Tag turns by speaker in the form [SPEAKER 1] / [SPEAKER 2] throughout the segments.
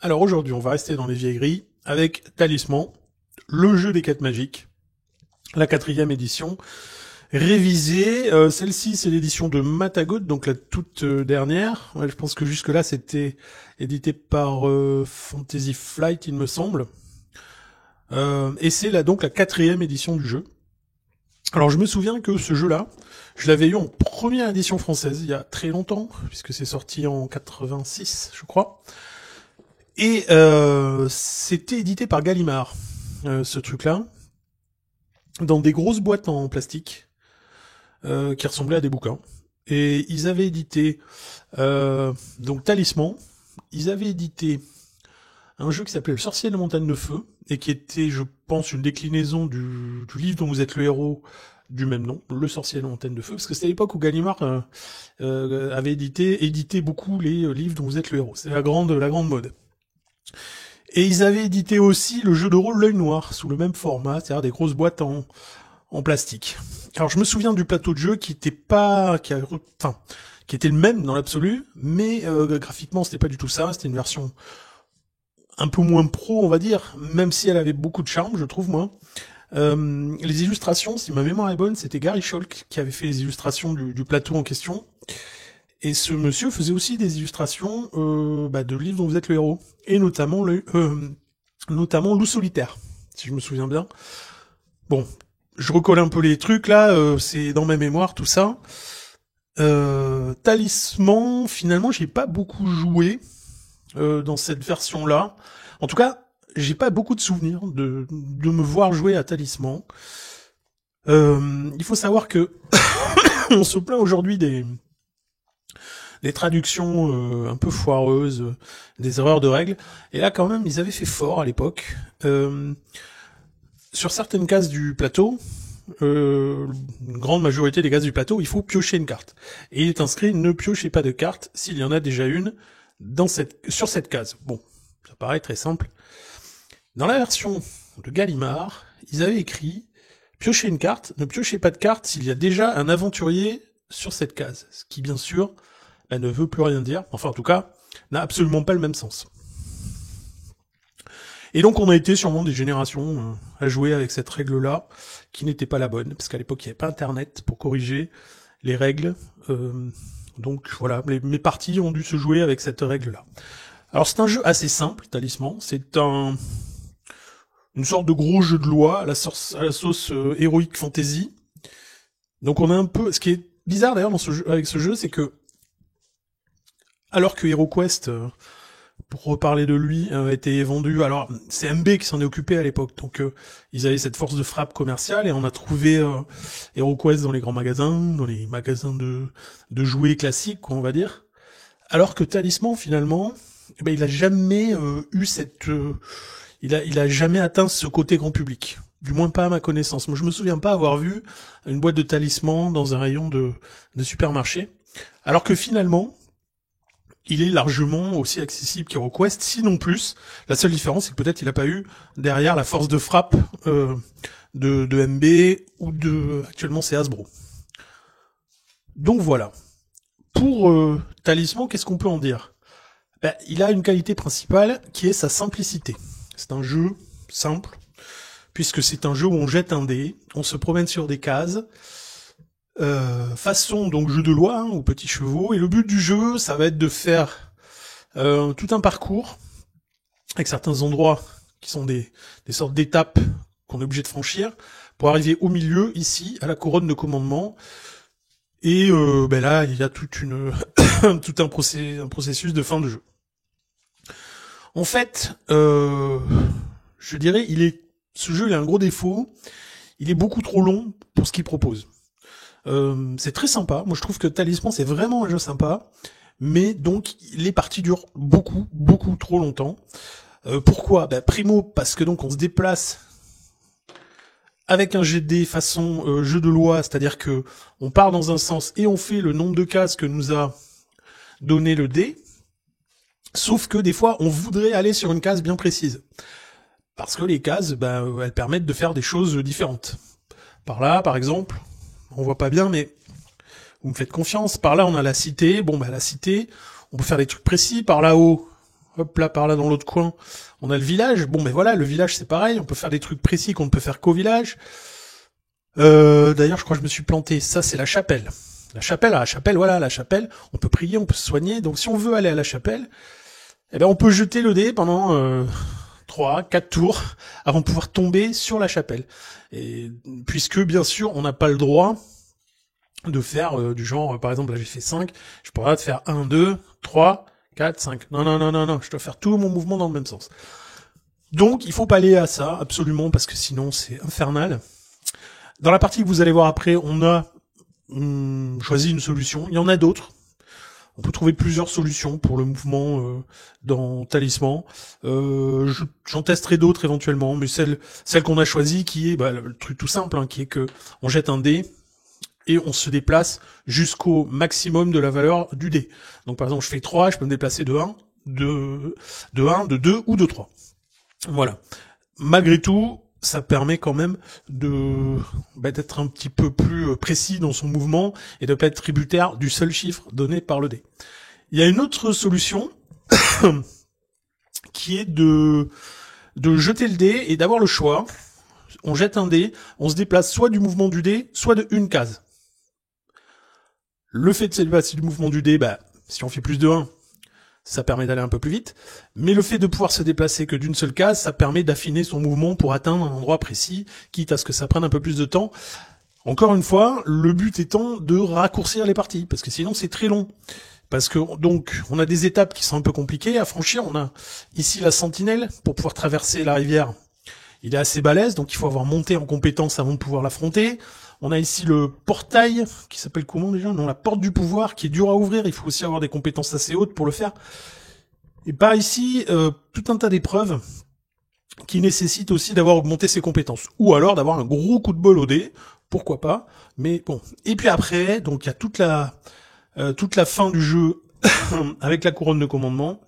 [SPEAKER 1] Alors aujourd'hui, on va rester dans les vieilleries avec Talisman, le jeu des quêtes magiques, la 4e édition, révisée. Celle-ci, c'est l'édition de Matagot, donc la toute dernière. Ouais, je pense que jusque-là, c'était édité par Fantasy Flight, il me semble. Et c'est là donc la 4e édition du jeu. Alors je me souviens que ce jeu-là, je l'avais eu en première édition française il y a très longtemps, puisque c'est sorti en 86, je crois. Et c'était édité par Gallimard, ce truc-là, dans des grosses boîtes en plastique qui ressemblaient à des bouquins. Et ils avaient édité donc Talisman. Ils avaient édité un jeu qui s'appelait Le Sorcier de la Montagne de Feu et qui était, je pense, une déclinaison du livre dont vous êtes le héros du même nom, Le Sorcier de la Montagne de Feu, parce que c'était l'époque où Gallimard avait édité beaucoup les livres dont vous êtes le héros. C'est la grande mode. Et ils avaient édité aussi le jeu de rôle L'Œil Noir, sous le même format, c'est-à-dire des grosses boîtes en plastique. Alors je me souviens du plateau de jeu qui était qui était le même dans l'absolu, mais graphiquement c'était pas du tout ça, c'était une version un peu moins pro, on va dire, même si elle avait beaucoup de charme, je trouve, moi. Les illustrations, si ma mémoire est bonne, c'était Gary Scholk qui avait fait les illustrations du plateau en question. Et ce monsieur faisait aussi des illustrations de livres dont vous êtes le héros, et notamment Loup solitaire, si je me souviens bien. Bon, je recolle un peu les trucs là, c'est dans ma mémoire tout ça. Talisman, finalement, j'ai pas beaucoup joué dans cette version-là. En tout cas, j'ai pas beaucoup de souvenirs de me voir jouer à Talisman. Il faut savoir que on se plaint aujourd'hui des traductions un peu foireuses, des erreurs de règles. Et là, quand même, ils avaient fait fort à l'époque. Sur certaines cases du plateau, une grande majorité des cases du plateau, il faut piocher une carte. Et il est inscrit « Ne piochez pas de carte s'il y en a déjà une sur cette case ». Bon, ça paraît très simple. Dans la version de Gallimard, ils avaient écrit « Piochez une carte, ne piochez pas de carte s'il y a déjà un aventurier sur cette case ». Ce qui, bien sûr, elle ne veut plus rien dire, enfin en tout cas, n'a absolument pas le même sens. Et donc on a été sûrement des générations à jouer avec cette règle-là, qui n'était pas la bonne, parce qu'à l'époque il n'y avait pas internet pour corriger les règles, donc voilà, mes parties ont dû se jouer avec cette règle-là. Alors c'est un jeu assez simple, Talisman, c'est une sorte de gros jeu de loi à la sauce Heroic Fantasy. Donc on a un peu, ce qui est bizarre d'ailleurs avec ce jeu, c'est que alors que HeroQuest, pour reparler de lui, a été vendu, alors c'est MB qui s'en est occupé à l'époque, donc ils avaient cette force de frappe commerciale et on a trouvé HeroQuest dans les grands magasins, dans les magasins de jouets classiques, quoi, on va dire. Alors que Talisman, finalement, il a jamais eu il a jamais atteint ce côté grand public. Du moins pas à ma connaissance. Moi, je me souviens pas avoir vu une boîte de Talisman dans un rayon de supermarché. Alors que finalement, il est largement aussi accessible qu'HeroQuest, sinon plus. La seule différence, c'est que peut-être il a pas eu derrière la force de frappe de MB ou actuellement c'est Hasbro. Donc voilà. Pour Talisman, qu'est-ce qu'on peut en dire ? Il a une qualité principale qui est sa simplicité. C'est un jeu simple, puisque c'est un jeu où on jette un dé, on se promène sur des cases, façon donc jeu de loi aux petits chevaux, et le but du jeu, ça va être de faire tout un parcours avec certains endroits qui sont des sortes d'étapes qu'on est obligé de franchir pour arriver au milieu, ici, à la couronne de commandement. Et là, il y a tout un processus de fin de jeu. En fait, je dirais, ce jeu il a un gros défaut, il est beaucoup trop long pour ce qu'il propose. C'est très sympa, moi je trouve que Talisman c'est vraiment un jeu sympa, mais donc les parties durent beaucoup trop longtemps. Pourquoi ? Primo, parce que donc on se déplace avec un jet de dés façon jeu de loi, c'est-à-dire que on part dans un sens et on fait le nombre de cases que nous a donné le dé, sauf que des fois on voudrait aller sur une case bien précise. Parce que les cases, elles permettent de faire des choses différentes. Par là, par exemple, on voit pas bien, mais vous me faites confiance. Par là, on a la cité. La cité, on peut faire des trucs précis. Par là-haut, Hop là, par là, dans l'autre coin, on a le village. Bon, mais voilà, le village, c'est pareil. On peut faire des trucs précis qu'on ne peut faire qu'au village. D'ailleurs, je crois que je me suis planté. Ça, c'est la chapelle. Voilà, la chapelle. On peut prier, on peut se soigner. Donc, si on veut aller à la chapelle, eh ben, on peut jeter le dé pendant 3, 4 tours avant de pouvoir tomber sur la chapelle. Et puisque, bien sûr, on n'a pas le droit de faire du genre, par exemple, là, j'ai fait 5. Je pourrais faire 1, 2, 3... 4, 5. Non, je dois faire tout mon mouvement dans le même sens. Donc, il faut pas aller à ça, absolument, parce que sinon, c'est infernal. Dans la partie que vous allez voir après, on a choisi une solution. Il y en a d'autres. On peut trouver plusieurs solutions pour le mouvement dans Talisman. J'en testerai d'autres éventuellement, mais celle qu'on a choisie, qui est le truc tout simple, hein, qui est que on jette un dé, et on se déplace jusqu'au maximum de la valeur du dé. Donc par exemple, je fais 3, je peux me déplacer de 1, de 2 ou de 3. Voilà. Malgré tout, ça permet quand même d'être un petit peu plus précis dans son mouvement et de pas être tributaire du seul chiffre donné par le dé. Il y a une autre solution qui est de jeter le dé et d'avoir le choix. On jette un dé, on se déplace soit du mouvement du dé, soit de une case. Le fait de se déplacer du mouvement du dé, si on fait plus de 1, ça permet d'aller un peu plus vite. Mais le fait de pouvoir se déplacer que d'une seule case, ça permet d'affiner son mouvement pour atteindre un endroit précis, quitte à ce que ça prenne un peu plus de temps. Encore une fois, le but étant de raccourcir les parties, parce que sinon c'est très long. Parce que donc on a des étapes qui sont un peu compliquées à franchir. On a ici la sentinelle pour pouvoir traverser la rivière. Il est assez balèze, donc il faut avoir monté en compétence avant de pouvoir l'affronter. On a ici le portail, qui s'appelle comment déjà? Non, la porte du pouvoir, qui est dur à ouvrir. Il faut aussi avoir des compétences assez hautes pour le faire. Et par ici, tout un tas d'épreuves qui nécessitent aussi d'avoir augmenté ses compétences. Ou alors d'avoir un gros coup de bol au dé, pourquoi pas. Mais bon. Et puis après, donc il y a toute la fin du jeu avec la couronne de commandement.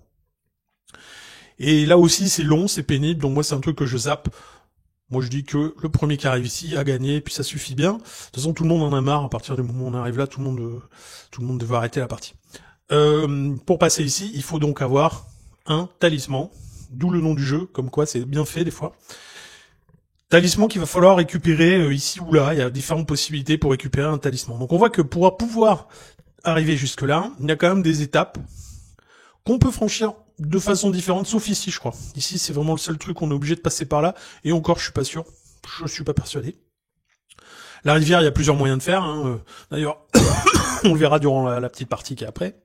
[SPEAKER 1] Et là aussi, c'est long, c'est pénible. Donc moi, c'est un truc que je zappe. Moi, je dis que le premier qui arrive ici a gagné, puis ça suffit bien. De toute façon, tout le monde en a marre. À partir du moment où on arrive là, tout le monde devait arrêter la partie. Pour passer ici, il faut donc avoir un talisman, d'où le nom du jeu, comme quoi c'est bien fait des fois. Talisman qu'il va falloir récupérer ici ou là. Il y a différentes possibilités pour récupérer un talisman. Donc on voit que pour pouvoir arriver jusque-là, il y a quand même des étapes qu'on peut franchir de façon différente, sauf ici, je crois. Ici, c'est vraiment le seul truc, on est obligé de passer par là, et encore, je suis pas sûr. Je suis pas persuadé. La rivière, il y a plusieurs moyens de faire, hein. D'ailleurs, on le verra durant la petite partie qui est après.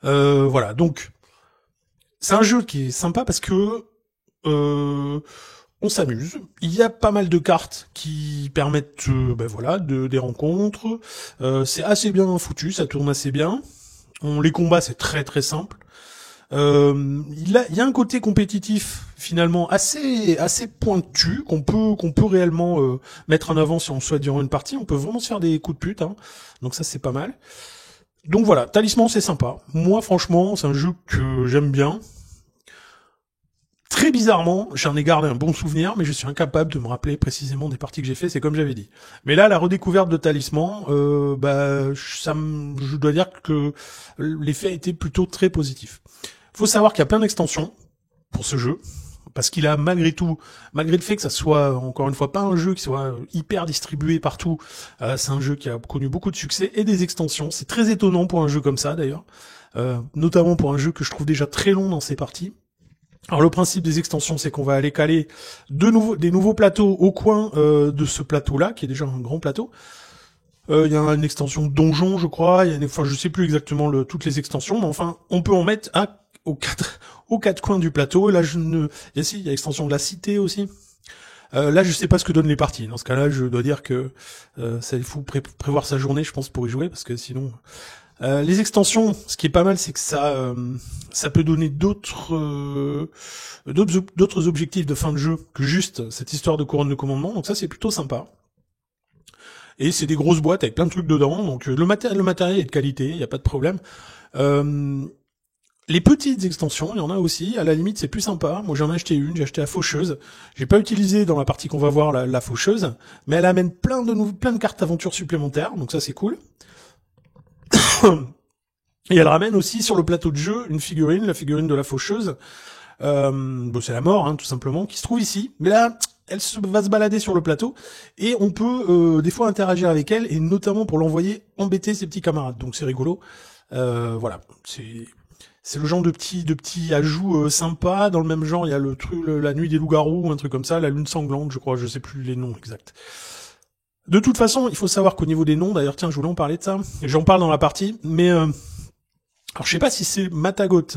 [SPEAKER 1] Voilà, donc, c'est un jeu qui est sympa parce que on s'amuse. Il y a pas mal de cartes qui permettent des rencontres. C'est assez bien foutu, ça tourne assez bien. Les combats, c'est très très simple. Il y a un côté compétitif finalement assez pointu qu'on peut réellement mettre en avant si on souhaite durant une partie. On peut vraiment se faire des coups de pute, hein. Donc ça c'est pas mal. Donc voilà, Talisman c'est sympa. Moi franchement c'est un jeu que j'aime bien. Très bizarrement, j'en ai gardé un bon souvenir, mais je suis incapable de me rappeler précisément des parties que j'ai fait, c'est comme j'avais dit. Mais là, la redécouverte de Talisman, je dois dire que l'effet a été plutôt très positif. Faut savoir qu'il y a plein d'extensions pour ce jeu, parce qu'il a malgré tout, malgré le fait que ça soit, encore une fois, pas un jeu qui soit hyper distribué partout, c'est un jeu qui a connu beaucoup de succès et des extensions. C'est très étonnant pour un jeu comme ça, d'ailleurs. Notamment pour un jeu que je trouve déjà très long dans ses parties. Alors le principe des extensions, c'est qu'on va aller caler des nouveaux plateaux au coin de ce plateau-là, qui est déjà un grand plateau. Il y a une extension donjon, je crois. Je sais plus exactement toutes les extensions, mais enfin, on peut en mettre aux quatre coins du plateau. Et là, il y a l'extension de la cité aussi. Là, je sais pas ce que donnent les parties. Dans ce cas-là, je dois dire que il faut prévoir sa journée, je pense, pour y jouer, parce que sinon. Les extensions, ce qui est pas mal, c'est que ça peut donner d'autres objectifs de fin de jeu que juste cette histoire de couronne de commandement. Donc ça, c'est plutôt sympa. Et c'est des grosses boîtes avec plein de trucs dedans. Donc le matériel est de qualité, il n'y a pas de problème. Les petites extensions, il y en a aussi. À la limite, c'est plus sympa. Moi, j'en ai acheté une. J'ai acheté la faucheuse. J'ai pas utilisé dans la partie qu'on va voir la faucheuse, mais elle amène plein de cartes aventures supplémentaires. Donc ça, c'est cool. Et elle ramène aussi sur le plateau de jeu une figurine, la figurine de la faucheuse. Bon, c'est la mort, hein, tout simplement, qui se trouve ici. Mais là, va se balader sur le plateau et on peut des fois interagir avec elle, et notamment pour l'envoyer embêter ses petits camarades. Donc c'est rigolo. Voilà, c'est le genre de petits ajouts sympas. Dans le même genre, il y a le truc, la nuit des loups-garous, un truc comme ça, la lune sanglante, je crois, je sais plus les noms exacts. De toute façon, il faut savoir qu'au niveau des noms, d'ailleurs, tiens, je voulais en parler de ça. J'en parle dans la partie, mais alors je sais pas si c'est Matagot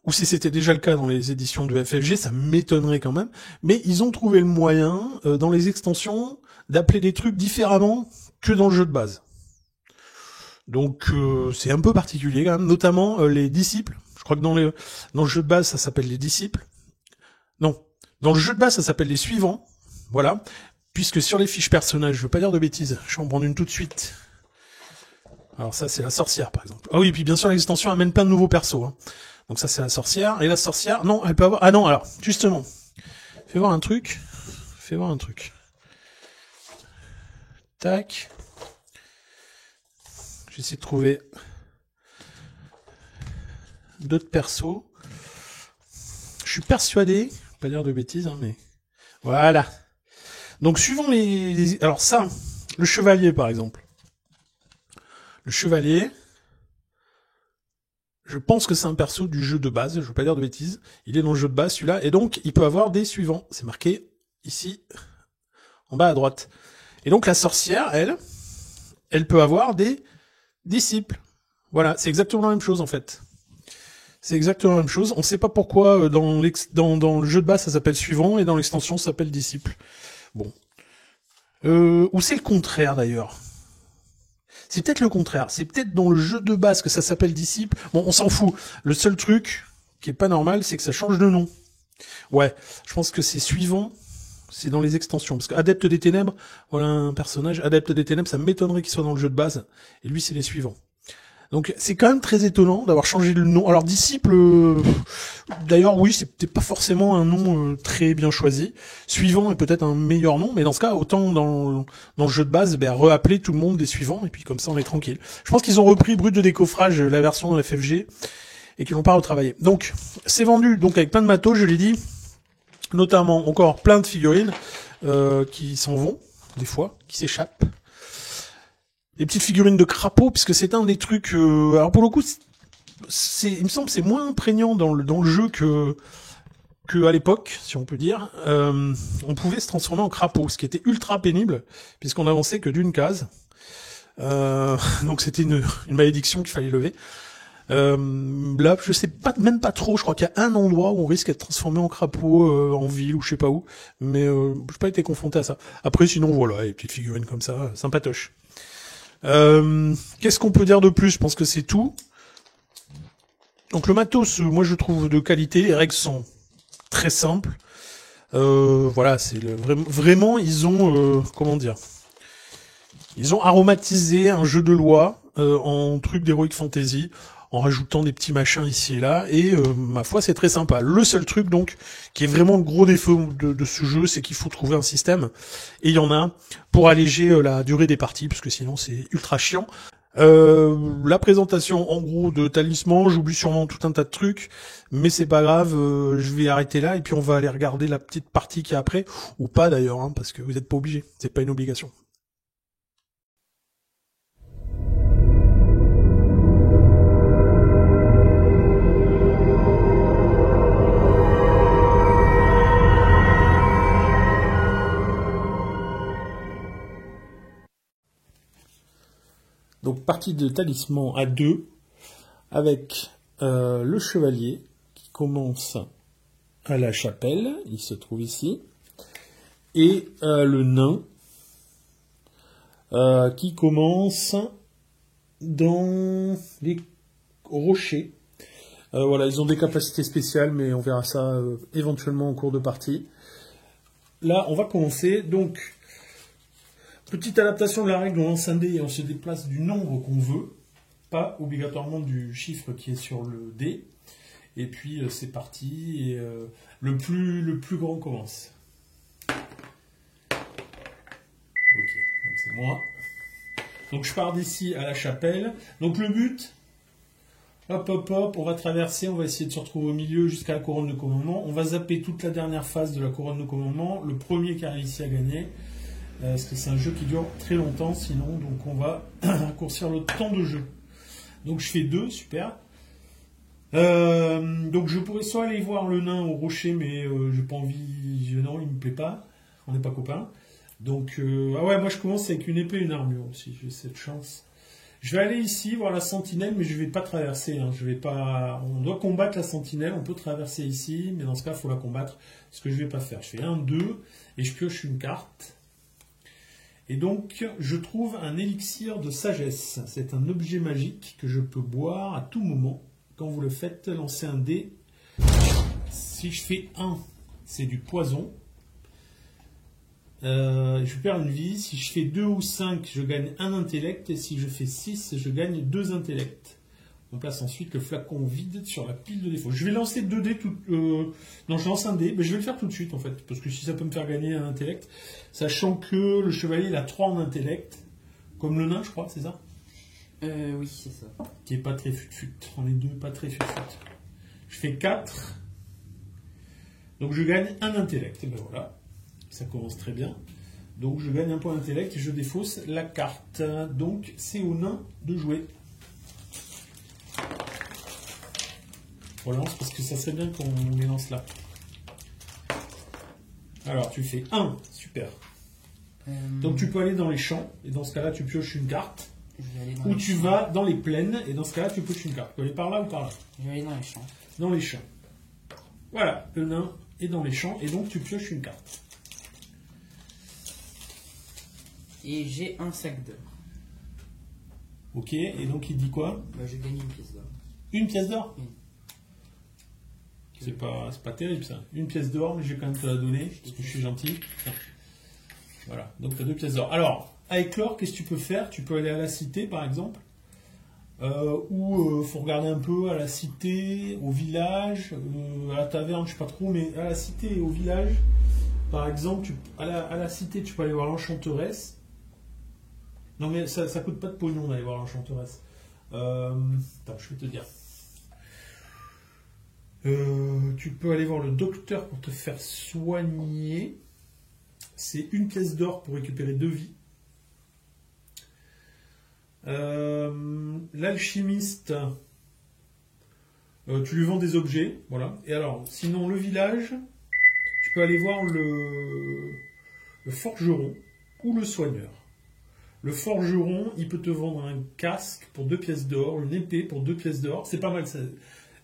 [SPEAKER 1] ou si c'était déjà le cas dans les éditions de FFG, ça m'étonnerait quand même. Mais ils ont trouvé le moyen, dans les extensions, d'appeler des trucs différemment que dans le jeu de base. Donc c'est un peu particulier quand même, notamment les disciples. Je crois que dans le jeu de base, ça s'appelle les disciples. Non, dans le jeu de base, ça s'appelle les suivants. Voilà. Puisque sur les fiches personnages, je veux pas dire de bêtises, je vais en prendre une tout de suite. Alors ça, c'est la sorcière, par exemple. Ah oui, et puis bien sûr, l'extension amène plein de nouveaux persos. Hein. Donc ça, c'est la sorcière. Et la sorcière, non, elle peut avoir... Ah non, alors, justement. Fais voir un truc. Tac. J'essaie de trouver d'autres persos. Je suis persuadé, pas dire de bêtises, hein, mais... Voilà. Donc suivant les... Alors ça, le chevalier, par exemple. Le chevalier... Je pense que c'est un perso du jeu de base, je veux pas dire de bêtises. Il est dans le jeu de base, celui-là, et donc il peut avoir des suivants. C'est marqué ici, en bas à droite. Et donc la sorcière, elle peut avoir des disciples. Voilà, c'est exactement la même chose en fait. C'est exactement la même chose. On ne sait pas pourquoi dans le jeu de base ça s'appelle suivant et dans l'extension ça s'appelle disciple. Bon. Ou c'est le contraire d'ailleurs. C'est peut-être le contraire. C'est peut-être dans le jeu de base que ça s'appelle disciple. Bon, on s'en fout. Le seul truc qui est pas normal, c'est que ça change de nom. Ouais, je pense que c'est suivant. C'est dans les extensions. Parce qu'Adepte des Ténèbres, voilà un personnage. Adepte des Ténèbres, ça m'étonnerait qu'il soit dans le jeu de base. Et lui, c'est les suivants. Donc c'est quand même très étonnant d'avoir changé le nom. Alors disciple, d'ailleurs oui, c'est peut-être pas forcément un nom très bien choisi. Suivant est peut-être un meilleur nom, mais dans ce cas, autant dans le jeu de base, reappeler tout le monde des suivants, et puis comme ça on est tranquille. Je pense qu'ils ont repris brut de décoffrage la version de FFG, et qu'ils l'ont pas retravaillé. Donc c'est vendu donc avec plein de matos, je l'ai dit, notamment encore plein de figurines qui s'en vont, des fois, qui s'échappent. Des petites figurines de crapauds, puisque c'est un des trucs... alors pour le coup, il me semble que c'est moins prégnant dans le jeu que à l'époque, si on peut dire. On pouvait se transformer en crapaud, ce qui était ultra pénible, puisqu'on avançait que d'une case. Donc c'était une malédiction qu'il fallait lever. Là, je sais même pas trop, je crois qu'il y a un endroit où on risque d'être transformé en crapaud, en ville, ou je sais pas où, mais j'ai pas été confronté à ça. Après, sinon, voilà, les petites figurines comme ça, sympatoches. Qu'est-ce qu'on peut dire de plus? Je pense que c'est tout. Donc le matos, moi je trouve de qualité, les règles sont très simples. Voilà, c'est vraiment ils ont comment dire, ils ont aromatisé un jeu de loi en truc d'heroic fantasy, en rajoutant des petits machins ici et là, et ma foi c'est très sympa. Le seul truc donc qui est vraiment le gros défaut de ce jeu, c'est qu'il faut trouver un système, et il y en a pour alléger la durée des parties, parce que sinon c'est ultra chiant. La présentation en gros de Talisman, j'oublie sûrement tout un tas de trucs, mais c'est pas grave, je vais arrêter là, et puis on va aller regarder la petite partie qu'il y a après, ou pas d'ailleurs, hein, parce que vous n'êtes pas obligé, c'est pas une obligation. Donc partie de Talisman à 2, avec le chevalier qui commence à la chapelle, il se trouve ici, et le nain qui commence dans les rochers. Voilà, ils ont des capacités spéciales, mais on verra ça éventuellement en cours de partie. Là, on va commencer, donc... Petite adaptation de la règle, on lance un dé et on se déplace du nombre qu'on veut, pas obligatoirement du chiffre qui est sur le dé. Et puis c'est parti, et le plus grand commence. Ok, donc c'est moi. Donc je pars d'ici à la chapelle. Donc le but, Hop, hop, hop, on va traverser, on va essayer de se retrouver au milieu jusqu'à la couronne de commandement. On va zapper toute la dernière phase de la couronne de commandement. Le premier qui a réussi à gagner, parce que c'est un jeu qui dure très longtemps sinon, donc on va raccourcir le temps de jeu. Donc je fais 2, super. Donc je pourrais soit aller voir le nain au rocher, mais j'ai pas envie, non, il me plaît pas, on n'est pas copains. Donc, ah ouais, moi je commence avec une épée et une armure aussi, j'ai cette chance. Je vais aller ici voir la sentinelle, mais je vais pas traverser. Hein. Je vais pas. On doit combattre la sentinelle. On peut traverser ici, mais dans ce cas, il faut la combattre. Ce que je vais pas faire. Je fais 1, 2 et je pioche une carte. Et donc, je trouve un élixir de sagesse. C'est un objet magique que je peux boire à tout moment. Quand vous le faites, lancez un dé. Si je fais 1, c'est du poison. Je perds une vie. Si je fais 2 ou 5, je gagne un intellect. Et si je fais 6, je gagne 2 intellects. On place ensuite le flacon vide sur la pile de défaut. Je vais lancer 2 dés. Non, je lance un dé. Mais je vais le faire tout de suite, en fait. Parce que si ça peut me faire gagner un intellect. Sachant que le chevalier, il a 3 en intellect. Comme le nain, je crois, c'est ça?
[SPEAKER 2] Oui, c'est ça.
[SPEAKER 1] Qui est pas très fut-fut. On est deux, pas très fut-fut. Je fais 4. Donc je gagne un intellect. Et ben voilà. Ça commence très bien. Donc je gagne un point d'intellect et je défausse la carte. Donc c'est au nain de jouer. On lance parce que ça serait bien qu'on les lance là. Alors tu fais 1, super. Donc tu peux aller dans les champs et dans ce cas-là tu pioches une carte. Ou tu vas dans les plaines et dans ce cas-là tu pioches une carte. Tu peux aller par là ou par là?
[SPEAKER 2] Je vais aller dans les champs.
[SPEAKER 1] Dans les champs. Voilà, le nain est dans les champs et donc tu pioches une carte.
[SPEAKER 2] Et j'ai un sac d'or.
[SPEAKER 1] Ok, et donc il dit quoi?
[SPEAKER 2] Bah, j'ai gagné une pièce d'or.
[SPEAKER 1] Une pièce d'or?
[SPEAKER 2] Oui.
[SPEAKER 1] C'est pas terrible ça. Une pièce d'or, mais je vais quand même te la donner, parce que je suis gentil. Tiens. Voilà, donc tu as 2 pièces d'or. Alors, avec l'or, qu'est-ce que tu peux faire? Tu peux aller à la cité, par exemple. Ou faut regarder un peu à la cité, au village, à la taverne, je sais pas trop, mais à la cité et au village, par exemple, à la cité, tu peux aller voir l'enchanteresse. Non mais ça coûte pas de pognon d'aller voir l'enchanteresse. Attends, je vais te dire. Tu peux aller voir le docteur pour te faire soigner. C'est 1 pièce d'or pour récupérer 2 vies. L'alchimiste, tu lui vends des objets, voilà. Et alors, sinon le village, tu peux aller voir le forgeron ou le soigneur. Le forgeron, il peut te vendre un casque pour 2 pièces d'or, une épée pour 2 pièces d'or, c'est pas mal ça.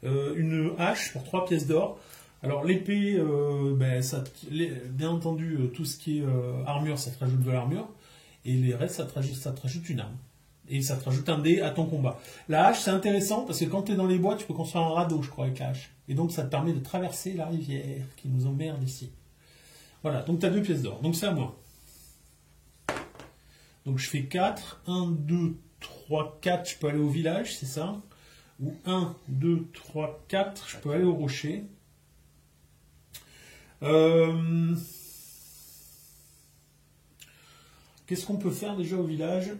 [SPEAKER 1] Une hache pour 3 pièces d'or. Alors l'épée, bien entendu, tout ce qui est armure, ça te rajoute de l'armure, et les restes, ça te rajoute une arme. Et ça te rajoute un dé à ton combat. La hache, c'est intéressant parce que quand tu es dans les bois, tu peux construire un radeau, je crois, avec la hache. Et donc, ça te permet de traverser la rivière qui nous emmerde ici. Voilà, donc tu as 2 pièces d'or. Donc, c'est à moi. Donc, je fais 4. 1, 2, 3, 4. Je peux aller au village, c'est ça? Ou 1, 2, 3, 4. Je peux aller au rocher. Qu'est-ce qu'on peut faire déjà au village?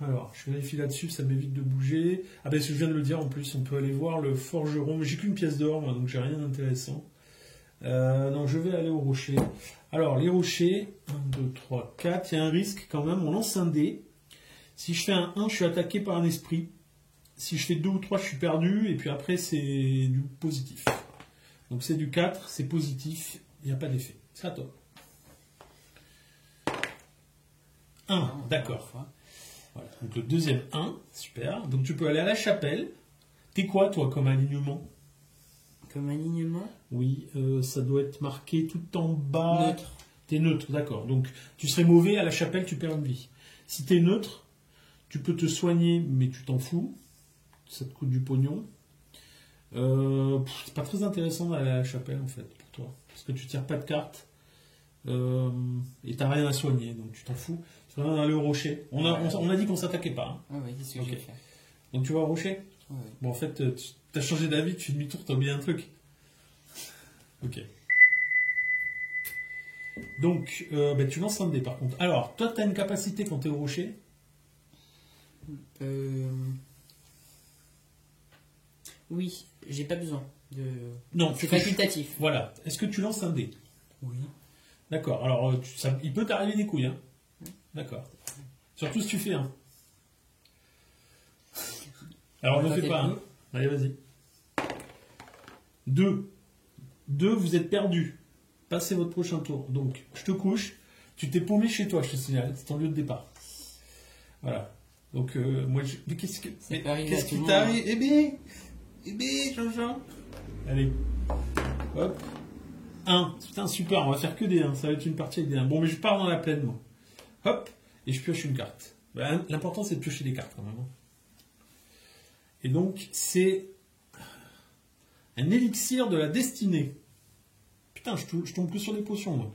[SPEAKER 1] Alors, je vérifie là-dessus, ça m'évite de bouger. Ah ben, je viens de le dire en plus, on peut aller voir le forgeron. Mais j'ai qu'une pièce d'or, moi, donc j'ai rien d'intéressant. Non, je vais aller au rocher. Alors, les rochers, 1, 2, 3, 4. Il y a un risque quand même, on lance un dé. Si je fais un 1, je suis attaqué par un esprit. Si je fais 2 ou 3, je suis perdu. Et puis après, c'est du positif. Donc c'est du 4, c'est positif, il n'y a pas d'effet. C'est à toi. 1, d'accord. Voilà. Donc le deuxième 1, super. Donc tu peux aller à la chapelle. T'es quoi toi comme alignement?
[SPEAKER 2] Comme alignement?
[SPEAKER 1] Oui, ça doit être marqué tout en bas.
[SPEAKER 2] Neutre.
[SPEAKER 1] T'es neutre, d'accord. Donc tu serais mauvais à la chapelle, tu perds une vie. Si t'es neutre, tu peux te soigner, mais tu t'en fous. Ça te coûte du pognon. C'est pas très intéressant d'aller à la chapelle en fait pour toi. Parce que tu tires pas de cartes. Et t'as rien à soigner, donc tu t'en fous. Tu vas aller au rocher. On a dit qu'on s'attaquait pas. Hein.
[SPEAKER 2] Ah oui, c'est ce que j'ai fait.
[SPEAKER 1] Donc tu vas au rocher?
[SPEAKER 2] Oui.
[SPEAKER 1] Bon, en fait, tu as changé d'avis, tu fais demi-tour, t'as oublié un truc. Ok. Donc, tu lances un dé par contre. Alors, toi, t'as une capacité quand t'es au rocher?
[SPEAKER 2] Oui, j'ai pas besoin de.
[SPEAKER 1] Non,
[SPEAKER 2] C'est facultatif.
[SPEAKER 1] Voilà. Est-ce que tu lances un dé?
[SPEAKER 2] Oui.
[SPEAKER 1] D'accord. Alors, il peut t'arriver des couilles, hein. D'accord. Surtout si tu fais un. Alors, ne fais pas un. Allez, vas-y. 2. 2, vous êtes perdu. Passez votre prochain tour. Donc, je te couche. Tu t'es paumé chez toi, je te signale. C'est ton lieu de départ. Voilà. Donc, moi, mais qu'est-ce qui t'arrive? Eh bien, Jean-Jean. Allez. Hop. 1. Putain, super, on va faire que des 1. Ça va être une partie avec des 1. Bon, mais je pars dans la plaine, moi. Hop. Et je pioche une carte. Ben, l'important, c'est de piocher des cartes, quand même. Et donc, c'est un élixir de la destinée. Putain, je tombe plus sur des potions, moi.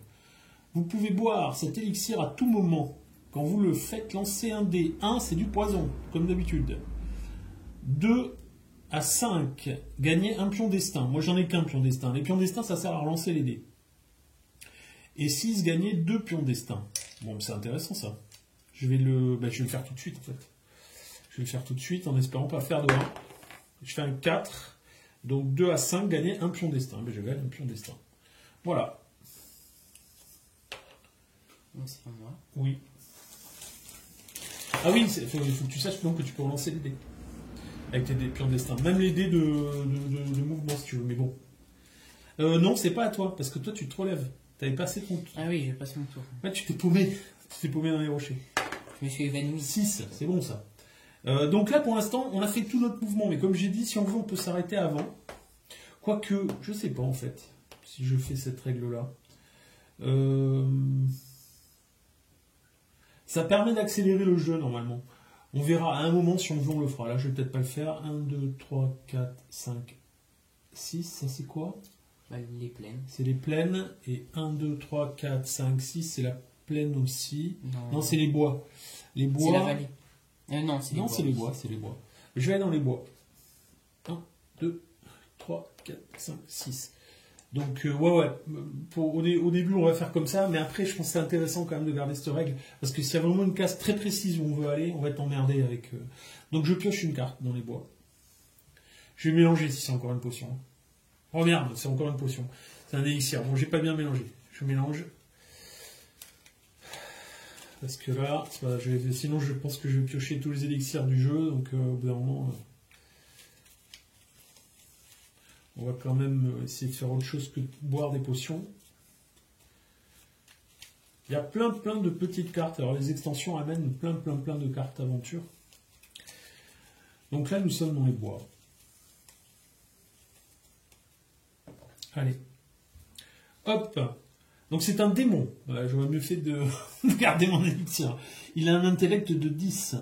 [SPEAKER 1] Vous pouvez boire cet élixir à tout moment. Quand vous le faites lancer un dé. 1, c'est du poison, comme d'habitude. 2 à 5, gagnez un pion destin. Moi, j'en ai qu'un pion destin. Les pions destin, ça sert à relancer les dés. Et 6, gagnez 2 pions destin. Bon, c'est intéressant, ça. Je vais le faire tout de suite, en fait. Je vais le faire tout de suite, en espérant pas faire de 1. Je fais un 4. Donc, 2 à 5, gagnez un pion destin. Je gagne un pion destin. Voilà.
[SPEAKER 2] Donc, c'est pour moi.
[SPEAKER 1] Oui. Ah oui, il faut que tu saches donc que tu peux relancer les dés. Avec tes dés pions destin. Même les dés de mouvement, si tu veux. Mais bon. Non, c'est pas à toi. Parce que toi, tu te relèves. T'avais passé ton tour.
[SPEAKER 2] Ah oui, j'ai passé mon tour.
[SPEAKER 1] Ouais, tu t'es paumé. Tu t'es paumé dans les rochers.
[SPEAKER 2] Je me suis évanoui.
[SPEAKER 1] 6, c'est bon ça. Donc là, pour l'instant, on a fait tout notre mouvement. Mais comme j'ai dit, si on veut, on peut s'arrêter avant. Quoique, je sais pas en fait. Si je fais cette règle-là. Ça permet d'accélérer le jeu, normalement. On verra à un moment si on veut, on le fera. Là, je vais peut-être pas le faire. 1, 2, 3, 4, 5, 6. Ça, c'est quoi?
[SPEAKER 2] Les plaines.
[SPEAKER 1] C'est les plaines. Et 1, 2, 3, 4, 5, 6, c'est la plaine aussi. Non, c'est les bois. Les bois.
[SPEAKER 2] C'est la vallée. Non, c'est les bois.
[SPEAKER 1] C'est les bois, c'est les bois. Je vais aller dans les bois. 1, 2, 3, 4, 5, 6. Donc, ouais. Au début, on va faire comme ça, mais après, je pense que c'est intéressant quand même de garder cette règle, parce que s'il y a vraiment une case très précise où on veut aller, on va être emmerdé avec. Donc, je pioche une carte dans les bois. Je vais mélanger si c'est encore une potion. Oh merde, c'est encore une potion. C'est un élixir. Bon, j'ai pas bien mélangé. Je mélange. Parce que là, sinon, je pense que je vais piocher tous les élixirs du jeu, donc au bout d'un moment. On va quand même essayer de faire autre chose que de boire des potions. Il y a plein de petites cartes. Alors les extensions amènent plein de cartes aventure. Donc là, nous sommes dans les bois. Allez. Hop. Donc c'est un démon. Voilà, j'aurais mieux fait de garder mon élixir. Il a un intellect de 10.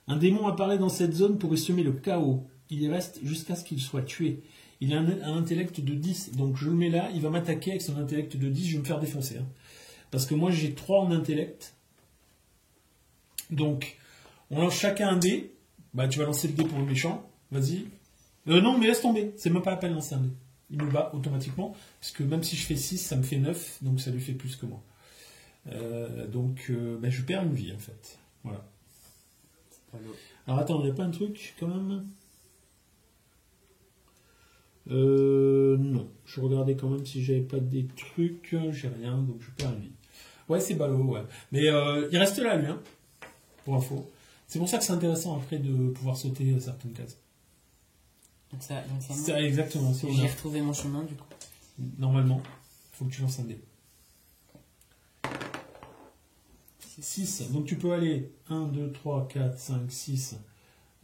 [SPEAKER 1] Un démon apparaît dans cette zone pour y semer le chaos. Il y reste jusqu'à ce qu'il soit tué. Il a un intellect de 10, donc je le mets là, il va m'attaquer avec son intellect de 10, je vais me faire défoncer. Hein. Parce que moi j'ai 3 en intellect. Donc, on lance chacun un dé. Bah tu vas lancer le dé pour le méchant, vas-y. Non, mais laisse tomber, c'est même pas la peine de lancer un dé. Il me bat automatiquement, parce que même si je fais 6, ça me fait 9, donc ça lui fait plus que moi. Je perds une vie en fait. Voilà. Alors attends, il n'y a pas un truc quand même? Non. Je regardais quand même si j'avais pas des trucs. J'ai rien, donc je perds une vie. Ouais, c'est ballot, ouais. Mais il reste là, lui, hein, pour info. C'est pour ça que c'est intéressant après de pouvoir sauter certaines cases.
[SPEAKER 2] Donc ça
[SPEAKER 1] exactement.
[SPEAKER 2] J'ai retrouvé mon chemin, du coup.
[SPEAKER 1] Normalement, il faut que tu lances un dé. 6. Donc tu peux aller 1, 2, 3, 4, 5, 6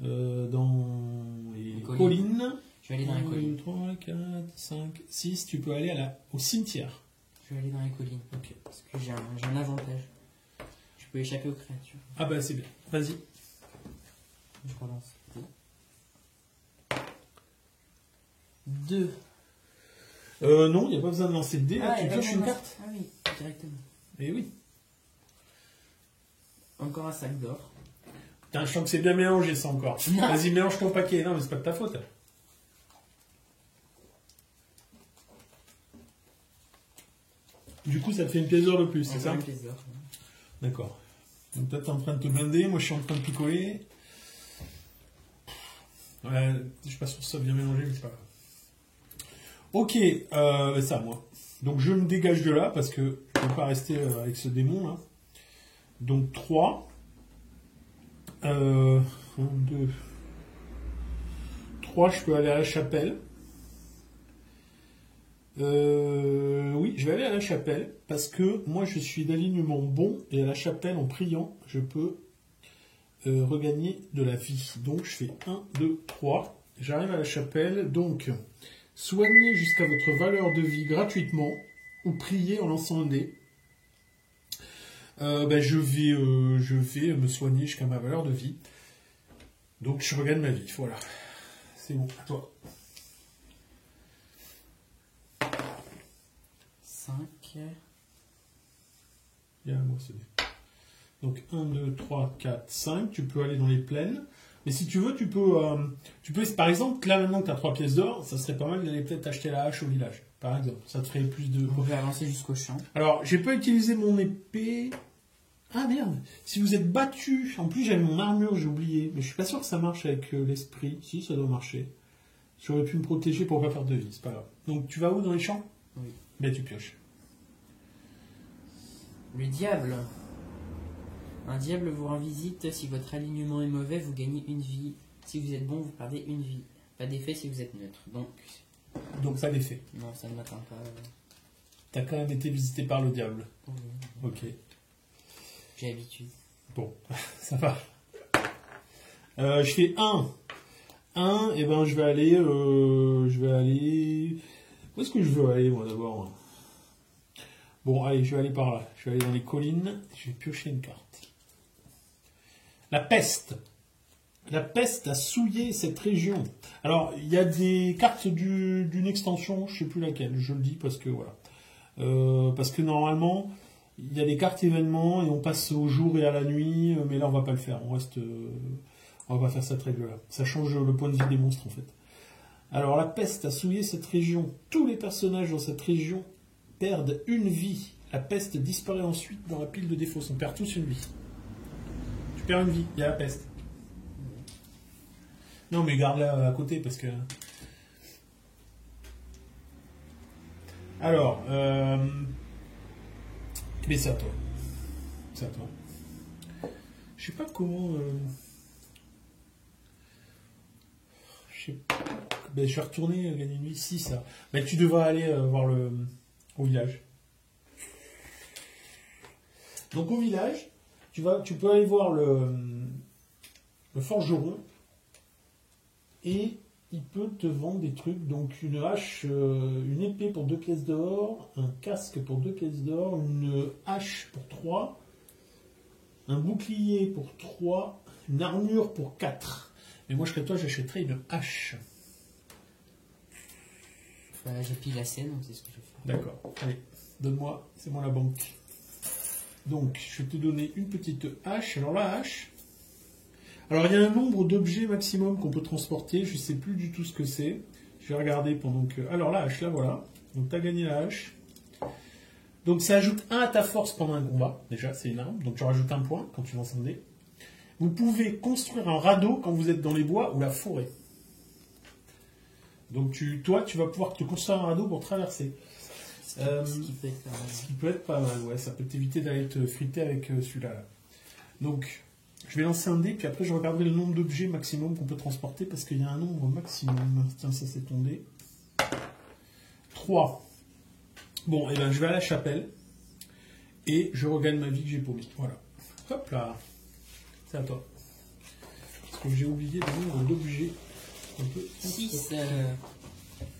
[SPEAKER 1] dans les collines.
[SPEAKER 2] Je vais aller dans les collines.
[SPEAKER 1] 1, 2, 3, 4, 5, 6. Tu peux aller au cimetière.
[SPEAKER 2] Je vais aller dans les collines.
[SPEAKER 1] Ok.
[SPEAKER 2] Parce que j'ai un avantage. Je peux échapper aux créatures.
[SPEAKER 1] Ah bah c'est bien. Vas-y.
[SPEAKER 2] Je relance. 2.
[SPEAKER 1] Non, il n'y a pas besoin de lancer de dé. Là, tu pioches une carte.
[SPEAKER 2] Ah oui, directement.
[SPEAKER 1] Eh oui.
[SPEAKER 2] Encore un sac d'or.
[SPEAKER 1] Putain, je sens que c'est bien mélangé ça encore. Vas-y, mélange ton paquet. Non, mais c'est pas de ta faute. Du coup, ça te fait une pièce d'or de plus, c'est ça?
[SPEAKER 2] Une pièce d'or.
[SPEAKER 1] D'accord. Donc toi, t'es en train de te blinder, moi je suis en train de picoler. Ouais, je suis pas sûr que ça vient mélanger, mais c'est pas grave. Ok, ça, moi. Donc je me dégage de là, parce que je ne peux pas rester avec ce démon, là. Donc 3. 1, 2... 3, je peux aller à la chapelle. Oui, je vais aller à la chapelle, parce que moi je suis d'alignement bon, et à la chapelle, en priant, je peux regagner de la vie. Donc je fais 1, 2, 3. J'arrive à la chapelle, donc soignez jusqu'à votre valeur de vie gratuitement, ou priez en lançant un dé. Je vais me soigner jusqu'à ma valeur de vie. Donc je regagne ma vie, voilà. C'est bon, à toi.
[SPEAKER 2] 5.
[SPEAKER 1] Il y a moi ce dé. Donc 1, 2, 3, 4, 5. Tu peux aller dans les plaines. Mais si tu veux, tu peux par exemple, là maintenant que tu as 3 pièces d'or, ça serait pas mal d'aller peut-être acheter la hache au village. Par exemple, ça te ferait plus de...
[SPEAKER 2] On peut avancer jusqu'au champ.
[SPEAKER 1] Alors, j'ai pas utilisé mon épée. Ah merde, si vous êtes battu, en plus j'avais mon armure, j'ai oublié, mais je suis pas sûr que ça marche avec l'esprit. Si, ça doit marcher. J'aurais pu me protéger pour pas faire de vie, c'est pas grave. Donc tu vas où dans les champs?
[SPEAKER 2] Oui.
[SPEAKER 1] Ben tu pioches.
[SPEAKER 2] Le diable. Un diable vous rend visite. Si votre alignement est mauvais, vous gagnez une vie. Si vous êtes bon, vous perdez une vie. Pas d'effet si vous êtes neutre.
[SPEAKER 1] Donc pas d'effet.
[SPEAKER 2] Non, ça ne m'atteint pas.
[SPEAKER 1] T'as quand même été visité par le diable.
[SPEAKER 2] Oui.
[SPEAKER 1] Ok.
[SPEAKER 2] J'ai l'habitude.
[SPEAKER 1] Bon, ça va. Je fais 1. 1, et ben je vais aller... Où est-ce que je veux aller, moi, d'abord? Bon, allez, je vais aller par là. Je vais aller dans les collines. Je vais piocher une carte. La peste. La peste a souillé cette région. Alors, il y a des cartes d'une extension, je ne sais plus laquelle, je le dis parce que, voilà. Parce que normalement... Il y a des cartes événements et on passe au jour et à la nuit, mais là on va pas le faire. On va pas faire cette règle-là. Ça change le point de vue des monstres en fait. Alors la peste a souillé cette région. Tous les personnages dans cette région perdent une vie. La peste disparaît ensuite dans la pile de défauts. On perd tous une vie. Tu perds une vie. Il y a la peste. Non mais garde-la à côté parce que. Alors. Mais c'est à toi. C'est à toi. Je sais pas comment... Je sais pas... Ben, je vais retourner gagner une vie ici, ça. Mais tu devras aller voir au village. Donc au village, tu peux aller voir le forgeron. Et il peut te vendre des trucs, donc une hache, une épée pour 2 pièces d'or, un casque pour 2 pièces d'or, une hache pour 3, un bouclier pour 3, une armure pour 4. Mais moi, je serais toi, j'achèterais une hache.
[SPEAKER 2] Voilà, j'ai pile assez, donc c'est ce que je fais.
[SPEAKER 1] D'accord, allez, donne-moi, c'est moi la banque. Donc, je vais te donner une petite hache. Alors la hache... Alors, il y a un nombre d'objets maximum qu'on peut transporter. Je ne sais plus du tout ce que c'est. Je vais regarder pendant que... Alors, la hache, là, voilà. Donc, tu as gagné la hache. Donc, ça ajoute 1 à ta force pendant un combat. Déjà, c'est une arme. Donc, tu rajoutes 1 point quand tu lances un dé. Vous pouvez construire un radeau quand vous êtes dans les bois ou la forêt. Donc, tu vas pouvoir te construire un radeau pour traverser.
[SPEAKER 2] Ce qui peut être pas mal.
[SPEAKER 1] Ce qui peut être pas mal, ouais. Ça peut t'éviter d'aller te friter avec celui-là. Là. Donc... Je vais lancer un dé, puis après je regarderai le nombre d'objets maximum qu'on peut transporter, parce qu'il y a un nombre maximum. Tiens, ça c'est ton dé. 3. Bon, et ben je vais à la chapelle, et je regagne ma vie que j'ai paumée. Voilà. Hop là. C'est à toi. Parce que j'ai oublié le nombre d'objets qu'on peut transporter.
[SPEAKER 2] 6.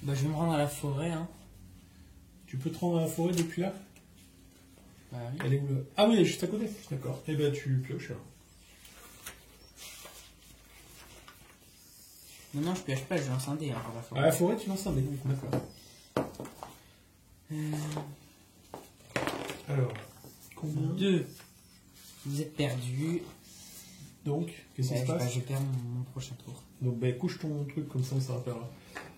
[SPEAKER 2] Je vais me rendre à la forêt. Hein.
[SPEAKER 1] Tu peux te rendre à la forêt depuis là?
[SPEAKER 2] Bah oui.
[SPEAKER 1] Elle est où là? Ah oui, elle est juste à côté. D'accord. Et ben tu pioches alors.
[SPEAKER 2] Non, je pioche pas, je lance un dé. Hein, pour la forêt.
[SPEAKER 1] À la forêt, tu lances un dé. D'accord. Alors, combien?
[SPEAKER 2] 2. Vous êtes perdu.
[SPEAKER 1] Donc, qu'est-ce qui se passe?
[SPEAKER 2] Je perds mon prochain tour.
[SPEAKER 1] Donc, couche ton truc, comme ça on se rappellera.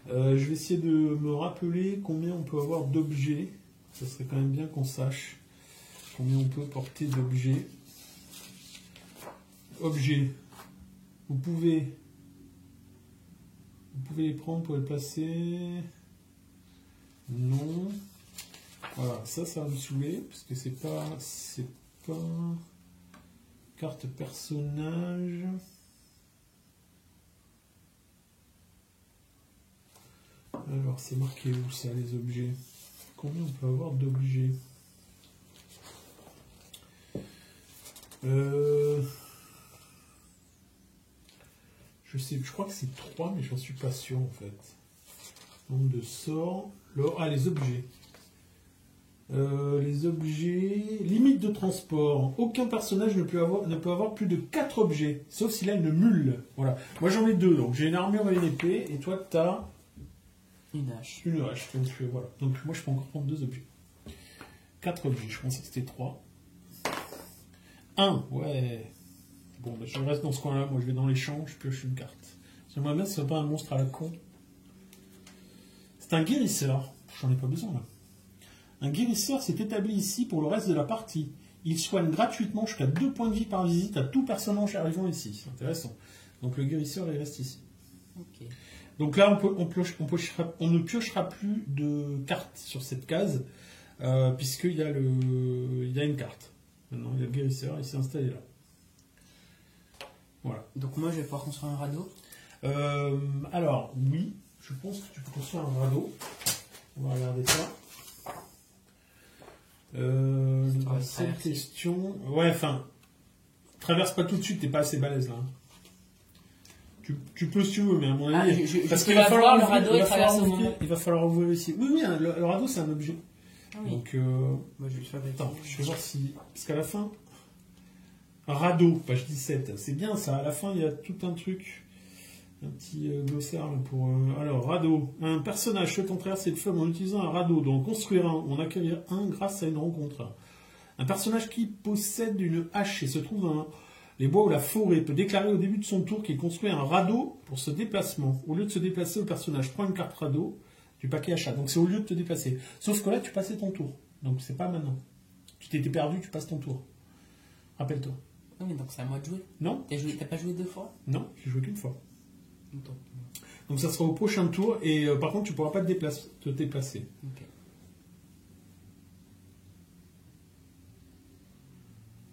[SPEAKER 1] Je vais essayer de me rappeler combien on peut avoir d'objets. Ça serait quand même bien qu'on sache combien on peut porter d'objets. Objets. Vous pouvez Vous pouvez les prendre pour les placer. Non. Voilà, ça va me saouler, parce que c'est pas carte personnage. Alors, c'est marqué où ça, les objets? Combien on peut avoir d'objets? Je crois que c'est 3, mais j'en suis pas sûr en fait. Nombre de sorts. Les objets. Les objets. Limite de transport. Aucun personnage ne peut avoir plus de 4 objets, sauf s'il a une mule. Voilà. Moi j'en ai 2, donc j'ai une armure et une épée, et toi tu as
[SPEAKER 2] une hache.
[SPEAKER 1] Une hache. Donc voilà. Donc moi je peux encore prendre 2 objets. 4 objets, je pensais que c'était 3. 1, ouais. Bon, bah, je reste dans ce coin-là. Moi je vais dans les champs, je pioche une carte. J'aimerais bien que ce soit pas un monstre à la con. C'est un guérisseur. J'en ai pas besoin là. Un guérisseur s'est établi ici pour le reste de la partie. Il soigne gratuitement jusqu'à 2 points de vie par visite à tout personnage arrivant ici. C'est intéressant. Donc le guérisseur il reste ici.
[SPEAKER 2] Ok.
[SPEAKER 1] Donc là on ne piochera plus de cartes sur cette case puisqu'il y a une carte. Maintenant il y a le guérisseur, il s'est installé là. Voilà.
[SPEAKER 2] Donc moi je vais pouvoir construire un radeau.
[SPEAKER 1] Alors oui, je pense que tu peux construire un radeau. On va regarder ça. La seule question... Ouais, enfin... Traverse pas tout de suite, t'es pas assez balèze là. Tu peux si tu veux, mais à mon avis...
[SPEAKER 2] parce qu'il va falloir le radeau et traverser au moment.
[SPEAKER 1] Il va falloir ouvrir ici. Oui, le radeau c'est un objet.
[SPEAKER 2] Ah oui.
[SPEAKER 1] Donc...
[SPEAKER 2] Moi je vais le faire avec.
[SPEAKER 1] Attends, je vais voir si... Parce qu'à la fin... Radeau, page 17. C'est bien ça, à la fin il y a tout un truc... Un petit glossaire pour... Alors, radeau. Un personnage souhaitant traverser le fleuve en utilisant un radeau, dont construire un, on accueillir un grâce à une rencontre. Un personnage qui possède une hache et se trouve dans les bois ou la forêt peut déclarer au début de son tour qu'il construit un radeau pour ce déplacement. Au lieu de se déplacer, le personnage prend une carte radeau du paquet achat. Donc c'est au lieu de te déplacer. Sauf que là, tu passais ton tour. Donc c'est pas maintenant. Tu t'étais perdu, tu passes ton tour. Rappelle-toi.
[SPEAKER 2] Non, mais donc c'est à moi de jouer.
[SPEAKER 1] Non.
[SPEAKER 2] T'as pas joué 2 fois?
[SPEAKER 1] Non, j'ai joué qu'une fois. Donc ça sera au prochain tour et par contre tu pourras pas te déplacer.
[SPEAKER 2] Okay.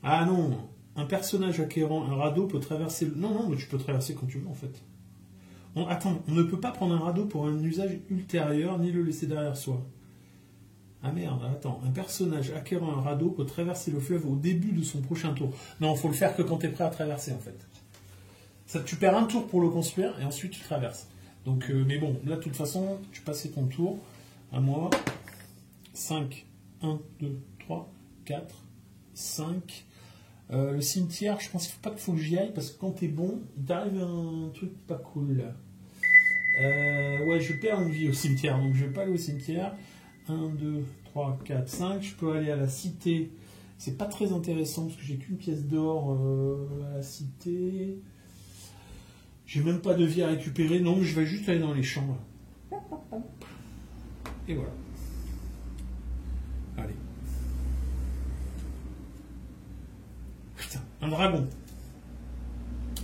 [SPEAKER 1] Ah non, un personnage acquérant un radeau peut traverser... Non, mais tu peux traverser quand tu veux en fait. Attends, on ne peut pas prendre un radeau pour un usage ultérieur ni le laisser derrière soi. Ah merde, attends, un personnage acquérant un radeau peut traverser le fleuve au début de son prochain tour. Non, il faut le faire que quand tu es prêt à traverser en fait. Ça, tu perds un tour pour le construire et ensuite tu traverses. Donc, mais bon, là de toute façon, tu passais ton tour. À moi, 5, 1, 2, 3, 4, 5. Le cimetière, je pense qu'il faut pas qu'il j'y aille parce que quand t'es bon, il t'arrive un truc pas cool. Ouais, je perds une vie au cimetière, donc je vais pas aller au cimetière. 1, 2, 3, 4, 5. Je peux aller à la cité. C'est pas très intéressant parce que j'ai qu'une pièce d'or à la cité. J'ai même pas de vie à récupérer. Non, je vais juste aller dans les champs. Là. Et voilà. Allez. Putain, un dragon.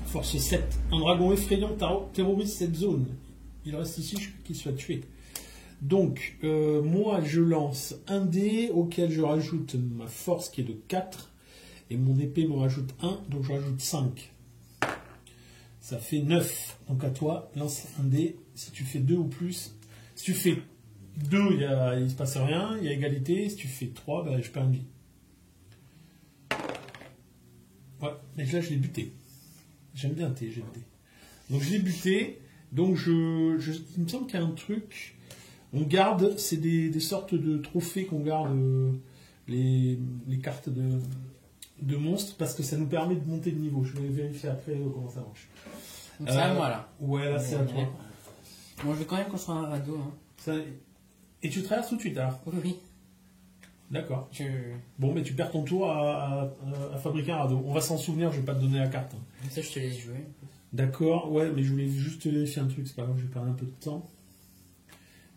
[SPEAKER 1] Force 7. Un dragon effrayant terrorise cette zone. Il reste ici jusqu'à qu'il soit tué. Donc, moi, je lance un dé auquel je rajoute ma force qui est de 4. Et mon épée me rajoute 1, donc je rajoute 5. Ça fait 9. Donc à toi, lance un dé. Si tu fais 2 ou plus, si tu fais 2, il ne se passe rien, il y a égalité. Si tu fais 3, ben, je perds une vie. Ouais, mais là je l'ai buté. J'aime bien le dé. Donc je l'ai buté. Donc il me semble qu'il y a un truc. On garde, c'est des sortes de trophées qu'on garde les cartes de monstres parce que ça nous permet de monter de niveau. Je vais vérifier après comment ça marche.
[SPEAKER 2] Donc c'est à moi là.
[SPEAKER 1] Ouais, là c'est à toi.
[SPEAKER 2] Moi je vais quand même construire un radeau. Hein.
[SPEAKER 1] Et tu traverses tout de suite alors?
[SPEAKER 2] Oui.
[SPEAKER 1] D'accord. Bon, mais tu perds ton tour à fabriquer un radeau. On va s'en souvenir, je vais pas te donner la carte.
[SPEAKER 2] Comme ça je te laisse jouer.
[SPEAKER 1] D'accord, ouais, mais je voulais juste vérifier un truc, c'est pas grave, je vais perdre un peu de temps.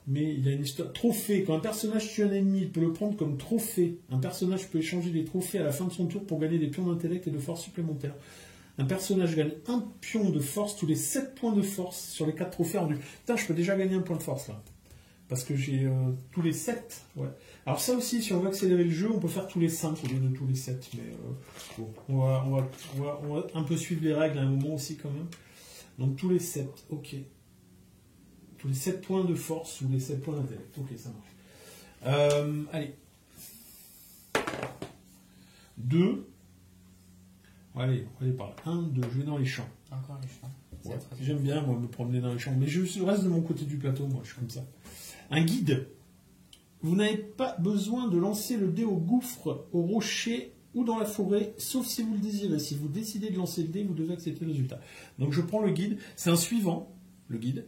[SPEAKER 1] Mais il y a une histoire. Trophée. Quand un personnage tue un ennemi, il peut le prendre comme trophée. Un personnage peut échanger des trophées à la fin de son tour pour gagner des pions d'intellect et de force supplémentaires. Un personnage gagne un pion de force tous les 7 points de force sur les 4 trophées rendus. Putain, je peux déjà gagner un point de force là. Parce que j'ai tous les 7. Ouais. Alors ça aussi, si on veut accélérer le jeu, on peut faire tous les 5 au lieu de tous les 7. Mais bon, on va un peu suivre les règles à un moment aussi quand même. Donc tous les 7, ok. Tous les 7 points de force ou les 7 points d'intellect. Ok, ça marche. Allez. 2. Allez, on va aller par là. 1, 2, je vais dans les champs.
[SPEAKER 2] Encore les champs.
[SPEAKER 1] Ouais, j'aime bien, moi, me promener dans les champs. Mais je reste de mon côté du plateau, moi, je suis comme ça. Un guide. Vous n'avez pas besoin de lancer le dé au gouffre, au rocher ou dans la forêt, sauf si vous le désirez. Si vous décidez de lancer le dé, vous devez accepter le résultat. Donc je prends le guide. C'est un suivant, le guide.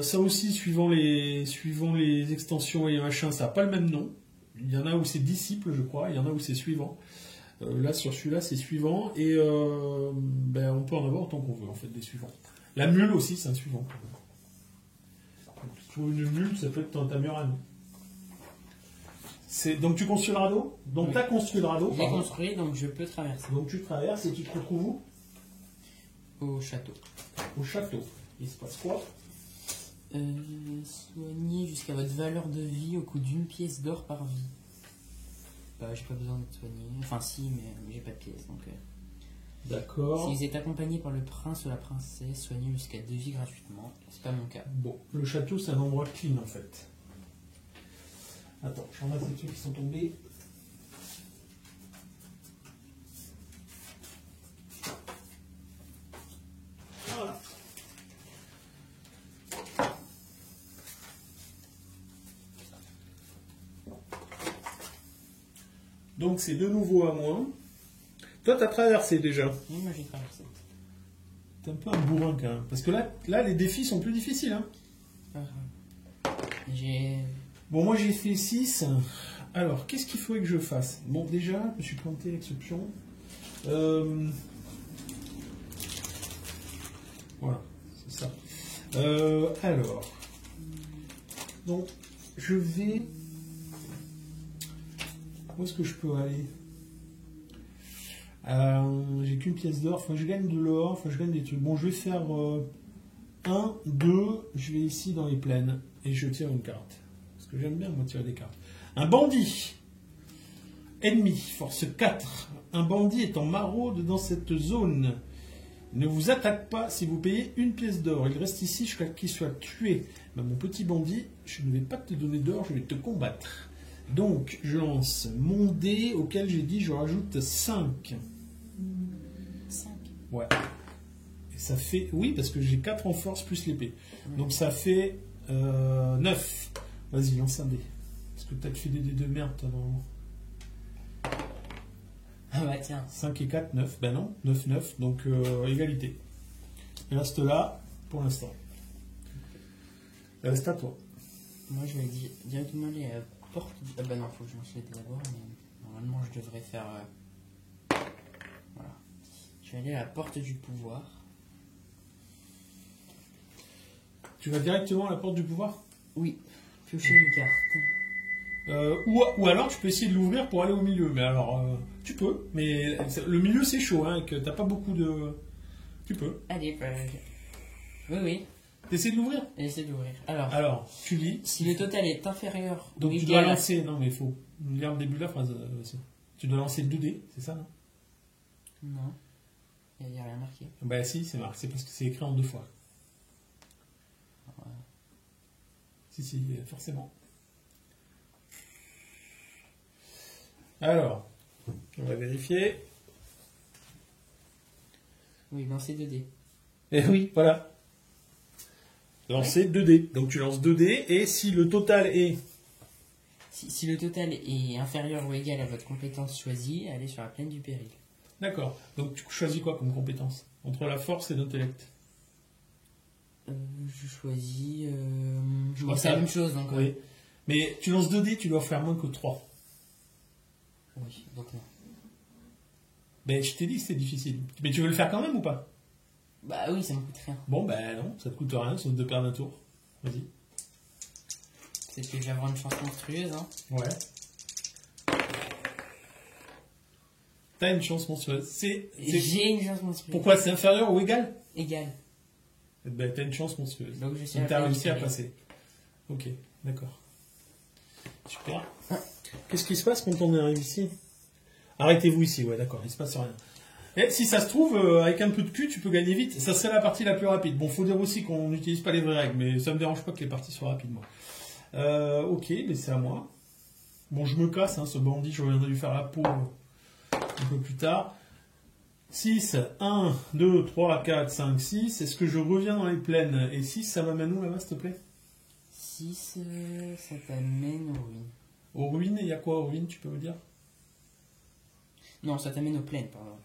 [SPEAKER 1] Ça aussi, suivant les extensions et machin, ça n'a pas le même nom. Il y en a où c'est disciple, je crois. Il y en a où c'est suivant. Là, sur celui-là, c'est suivant. Et on peut en avoir autant qu'on veut, en fait, des suivants. La mule aussi, c'est un suivant. Pour une mule, ça peut être ta meilleure amie. Donc tu construis le radeau. Donc tu as construit le radeau.
[SPEAKER 2] J'ai construit, donc je peux traverser.
[SPEAKER 1] Donc tu traverses et tu te retrouves où?
[SPEAKER 2] Au château.
[SPEAKER 1] Au château. Il se passe quoi?
[SPEAKER 2] Soignez jusqu'à votre valeur de vie au coût d'une pièce d'or par vie. Bah, j'ai pas besoin d'être soigné. Enfin, si, mais j'ai pas de pièce. Donc,
[SPEAKER 1] D'accord.
[SPEAKER 2] si vous êtes accompagné par le prince ou la princesse, soignez jusqu'à 2 vies gratuitement. C'est pas mon cas.
[SPEAKER 1] Bon, le château, c'est un endroit clean en fait. Attends, je ramasse les trucs qui sont tombés. Voilà. Donc c'est de nouveau à moi. Toi, t'as traversé déjà.
[SPEAKER 2] Oui, moi j'ai traversé.
[SPEAKER 1] T'es un peu un bourrin quand même. Parce que là, les défis sont plus difficiles. Hein. Bon, moi j'ai fait 6. Alors, qu'est-ce qu'il faudrait que je fasse? Bon, déjà, je me suis planté avec ce pion. Voilà, c'est ça. Alors, donc, je vais... Où est-ce que je peux aller? J'ai qu'une pièce d'or. Enfin, je gagne de l'or. Enfin, je gagne des trucs. Bon, je vais faire 1, 2. Je vais ici dans les plaines et je tire une carte. Parce que j'aime bien, moi, tirer des cartes. Un bandit. Ennemi, force 4. Un bandit est en maraude dans cette zone. Il ne vous attaque pas si vous payez une pièce d'or. Il reste ici jusqu'à qu'il soit tué. Ben, mon petit bandit, je ne vais pas te donner d'or, je vais te combattre. Donc, je lance mon dé auquel j'ai dit je rajoute 5.
[SPEAKER 2] 5.
[SPEAKER 1] Ouais. Et ça fait... Oui, parce que j'ai 4 en force plus l'épée. Donc ça fait 9. Vas-y, lance un dé. Parce que t'as fait des dés de merde, toi, normalement.
[SPEAKER 2] Ah bah tiens.
[SPEAKER 1] 5 et 4, 9. Ben non, 9, 9. Donc égalité. Il reste là, pour l'instant. Il reste à toi.
[SPEAKER 2] Moi, je vais directement aller à la porte... Ah bah non, faut que je lance les dés d'abord, mais normalement, je devrais faire... Voilà. Je vais aller à la porte du pouvoir.
[SPEAKER 1] Tu vas directement à la porte du pouvoir?
[SPEAKER 2] Oui. Piocher une carte.
[SPEAKER 1] Ou alors tu peux essayer de l'ouvrir pour aller au milieu. Mais alors, tu peux. Mais le milieu c'est chaud, hein, que t'as pas beaucoup de... Tu peux.
[SPEAKER 2] Allez, oui, oui.
[SPEAKER 1] T'essaies de l'ouvrir?
[SPEAKER 2] Essayez d'ouvrir. Alors,
[SPEAKER 1] tu lis.
[SPEAKER 2] Si le total est inférieur
[SPEAKER 1] Donc
[SPEAKER 2] ou
[SPEAKER 1] tu dois
[SPEAKER 2] égal...
[SPEAKER 1] lancer... Non mais il faut lire le début de la phrase. Tu dois lancer 2 dés, c'est ça, non?
[SPEAKER 2] Non. Il n'y a rien marqué.
[SPEAKER 1] Bah si, c'est marqué. C'est parce que c'est écrit en 2 fois.
[SPEAKER 2] Ouais.
[SPEAKER 1] Si, forcément. Alors, on va vérifier.
[SPEAKER 2] Oui, lancer 2 dés.
[SPEAKER 1] Et oui, voilà. Lancer 2 dés. Donc tu lances 2 dés et si le total est...
[SPEAKER 2] Si le total est inférieur ou égal à votre compétence choisie, allez sur la plaine du péril.
[SPEAKER 1] D'accord. Donc tu choisis quoi comme compétence? Entre la force et l'intellect?
[SPEAKER 2] Je choisis...
[SPEAKER 1] Je crois que
[SPEAKER 2] c'est la même chose, donc...
[SPEAKER 1] Oui. Mais tu lances 2 dés, tu dois faire moins que 3.
[SPEAKER 2] Oui, donc non.
[SPEAKER 1] Ben je t'ai dit que c'était difficile. Mais tu veux le faire quand même ou pas?
[SPEAKER 2] Bah oui, ça me coûte rien.
[SPEAKER 1] Bon, ben non, ça te coûte rien, sauf de perdre un tour. Vas-y.
[SPEAKER 2] Peut-être que je vais avoir une chance monstrueuse, hein.
[SPEAKER 1] Ouais. T'as une chance monstrueuse.
[SPEAKER 2] J'ai une chance monstrueuse.
[SPEAKER 1] Pourquoi? C'est inférieur ou égal?
[SPEAKER 2] Égal.
[SPEAKER 1] Ben, t'as une chance monstrueuse.
[SPEAKER 2] Donc je suis
[SPEAKER 1] t'as réussi à passer. Ok, d'accord. Super. Qu'est-ce qui se passe quand on arrive ici? Arrêtez-vous ici, ouais, d'accord, il se passe rien. Et si ça se trouve, avec un peu de cul, tu peux gagner vite. Ça serait la partie la plus rapide. Bon, faut dire aussi qu'on n'utilise pas les vraies règles, mais ça me dérange pas que les parties soient rapides, moi. Ok, mais c'est à moi. Bon, je me casse, hein, ce bandit, je reviendrai lui faire la peau un peu plus tard. 6, 1, 2, 3, 4, 5, 6. Est-ce que je reviens dans les plaines? Et 6, ça m'amène où là-bas, s'il te plaît?
[SPEAKER 2] 6, ça t'amène aux ruines.
[SPEAKER 1] Aux ruines, il y a quoi aux ruines, tu peux me dire?
[SPEAKER 2] Non, ça t'amène aux plaines, pardon.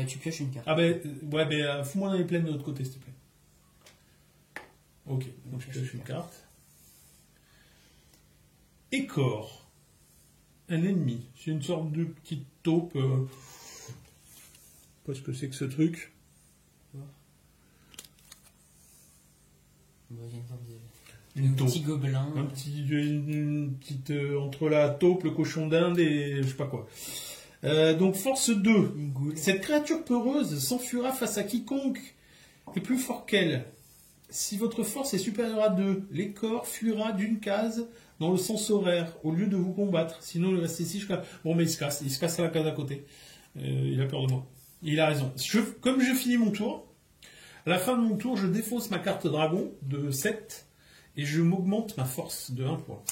[SPEAKER 2] Tu pioches une carte.
[SPEAKER 1] Ah ben, ouais, ben, fous-moi dans les plaines de l'autre côté, s'il te plaît. Ok, donc je pioche une carte. Écor. Un ennemi. C'est une sorte de petite taupe. Qu'est-ce que c'est que ce truc?
[SPEAKER 2] Bon, il y a une sorte de...
[SPEAKER 1] Une taupe.
[SPEAKER 2] Petit gobelin.
[SPEAKER 1] Une petite entre la taupe, le cochon d'Inde et je sais pas quoi. Donc force 2. Cette créature peureuse s'enfuira face à quiconque est plus fort qu'elle. Si votre force est supérieure à 2, l'écor fuira d'une case dans le sens horaire au lieu de vous combattre. Sinon il reste ici jusqu'à... Bon mais il se casse à la case à côté. Il a peur de moi. Il a raison. Comme je finis mon tour, à la fin de mon tour, je défausse ma carte dragon de 7 et je m'augmente ma force de 1 point.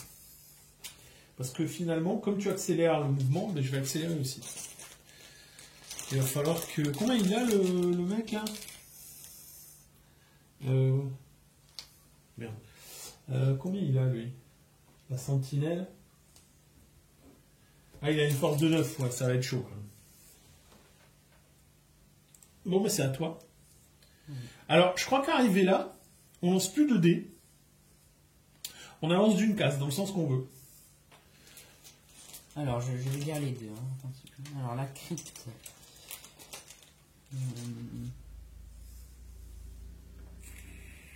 [SPEAKER 1] Parce que finalement, comme tu accélères le mouvement, ben je vais accélérer aussi. Il va falloir que... Combien il a le mec là? Merde. Combien il a lui? La sentinelle? Ah, il a une force de 9, ouais, ça va être chaud quand même. Bon, ben c'est à toi. Alors, je crois qu'arrivé là, on lance plus de dés. On avance d'une case, dans le sens qu'on veut.
[SPEAKER 2] Alors, je vais lire les deux. Hein. Alors, la crypte.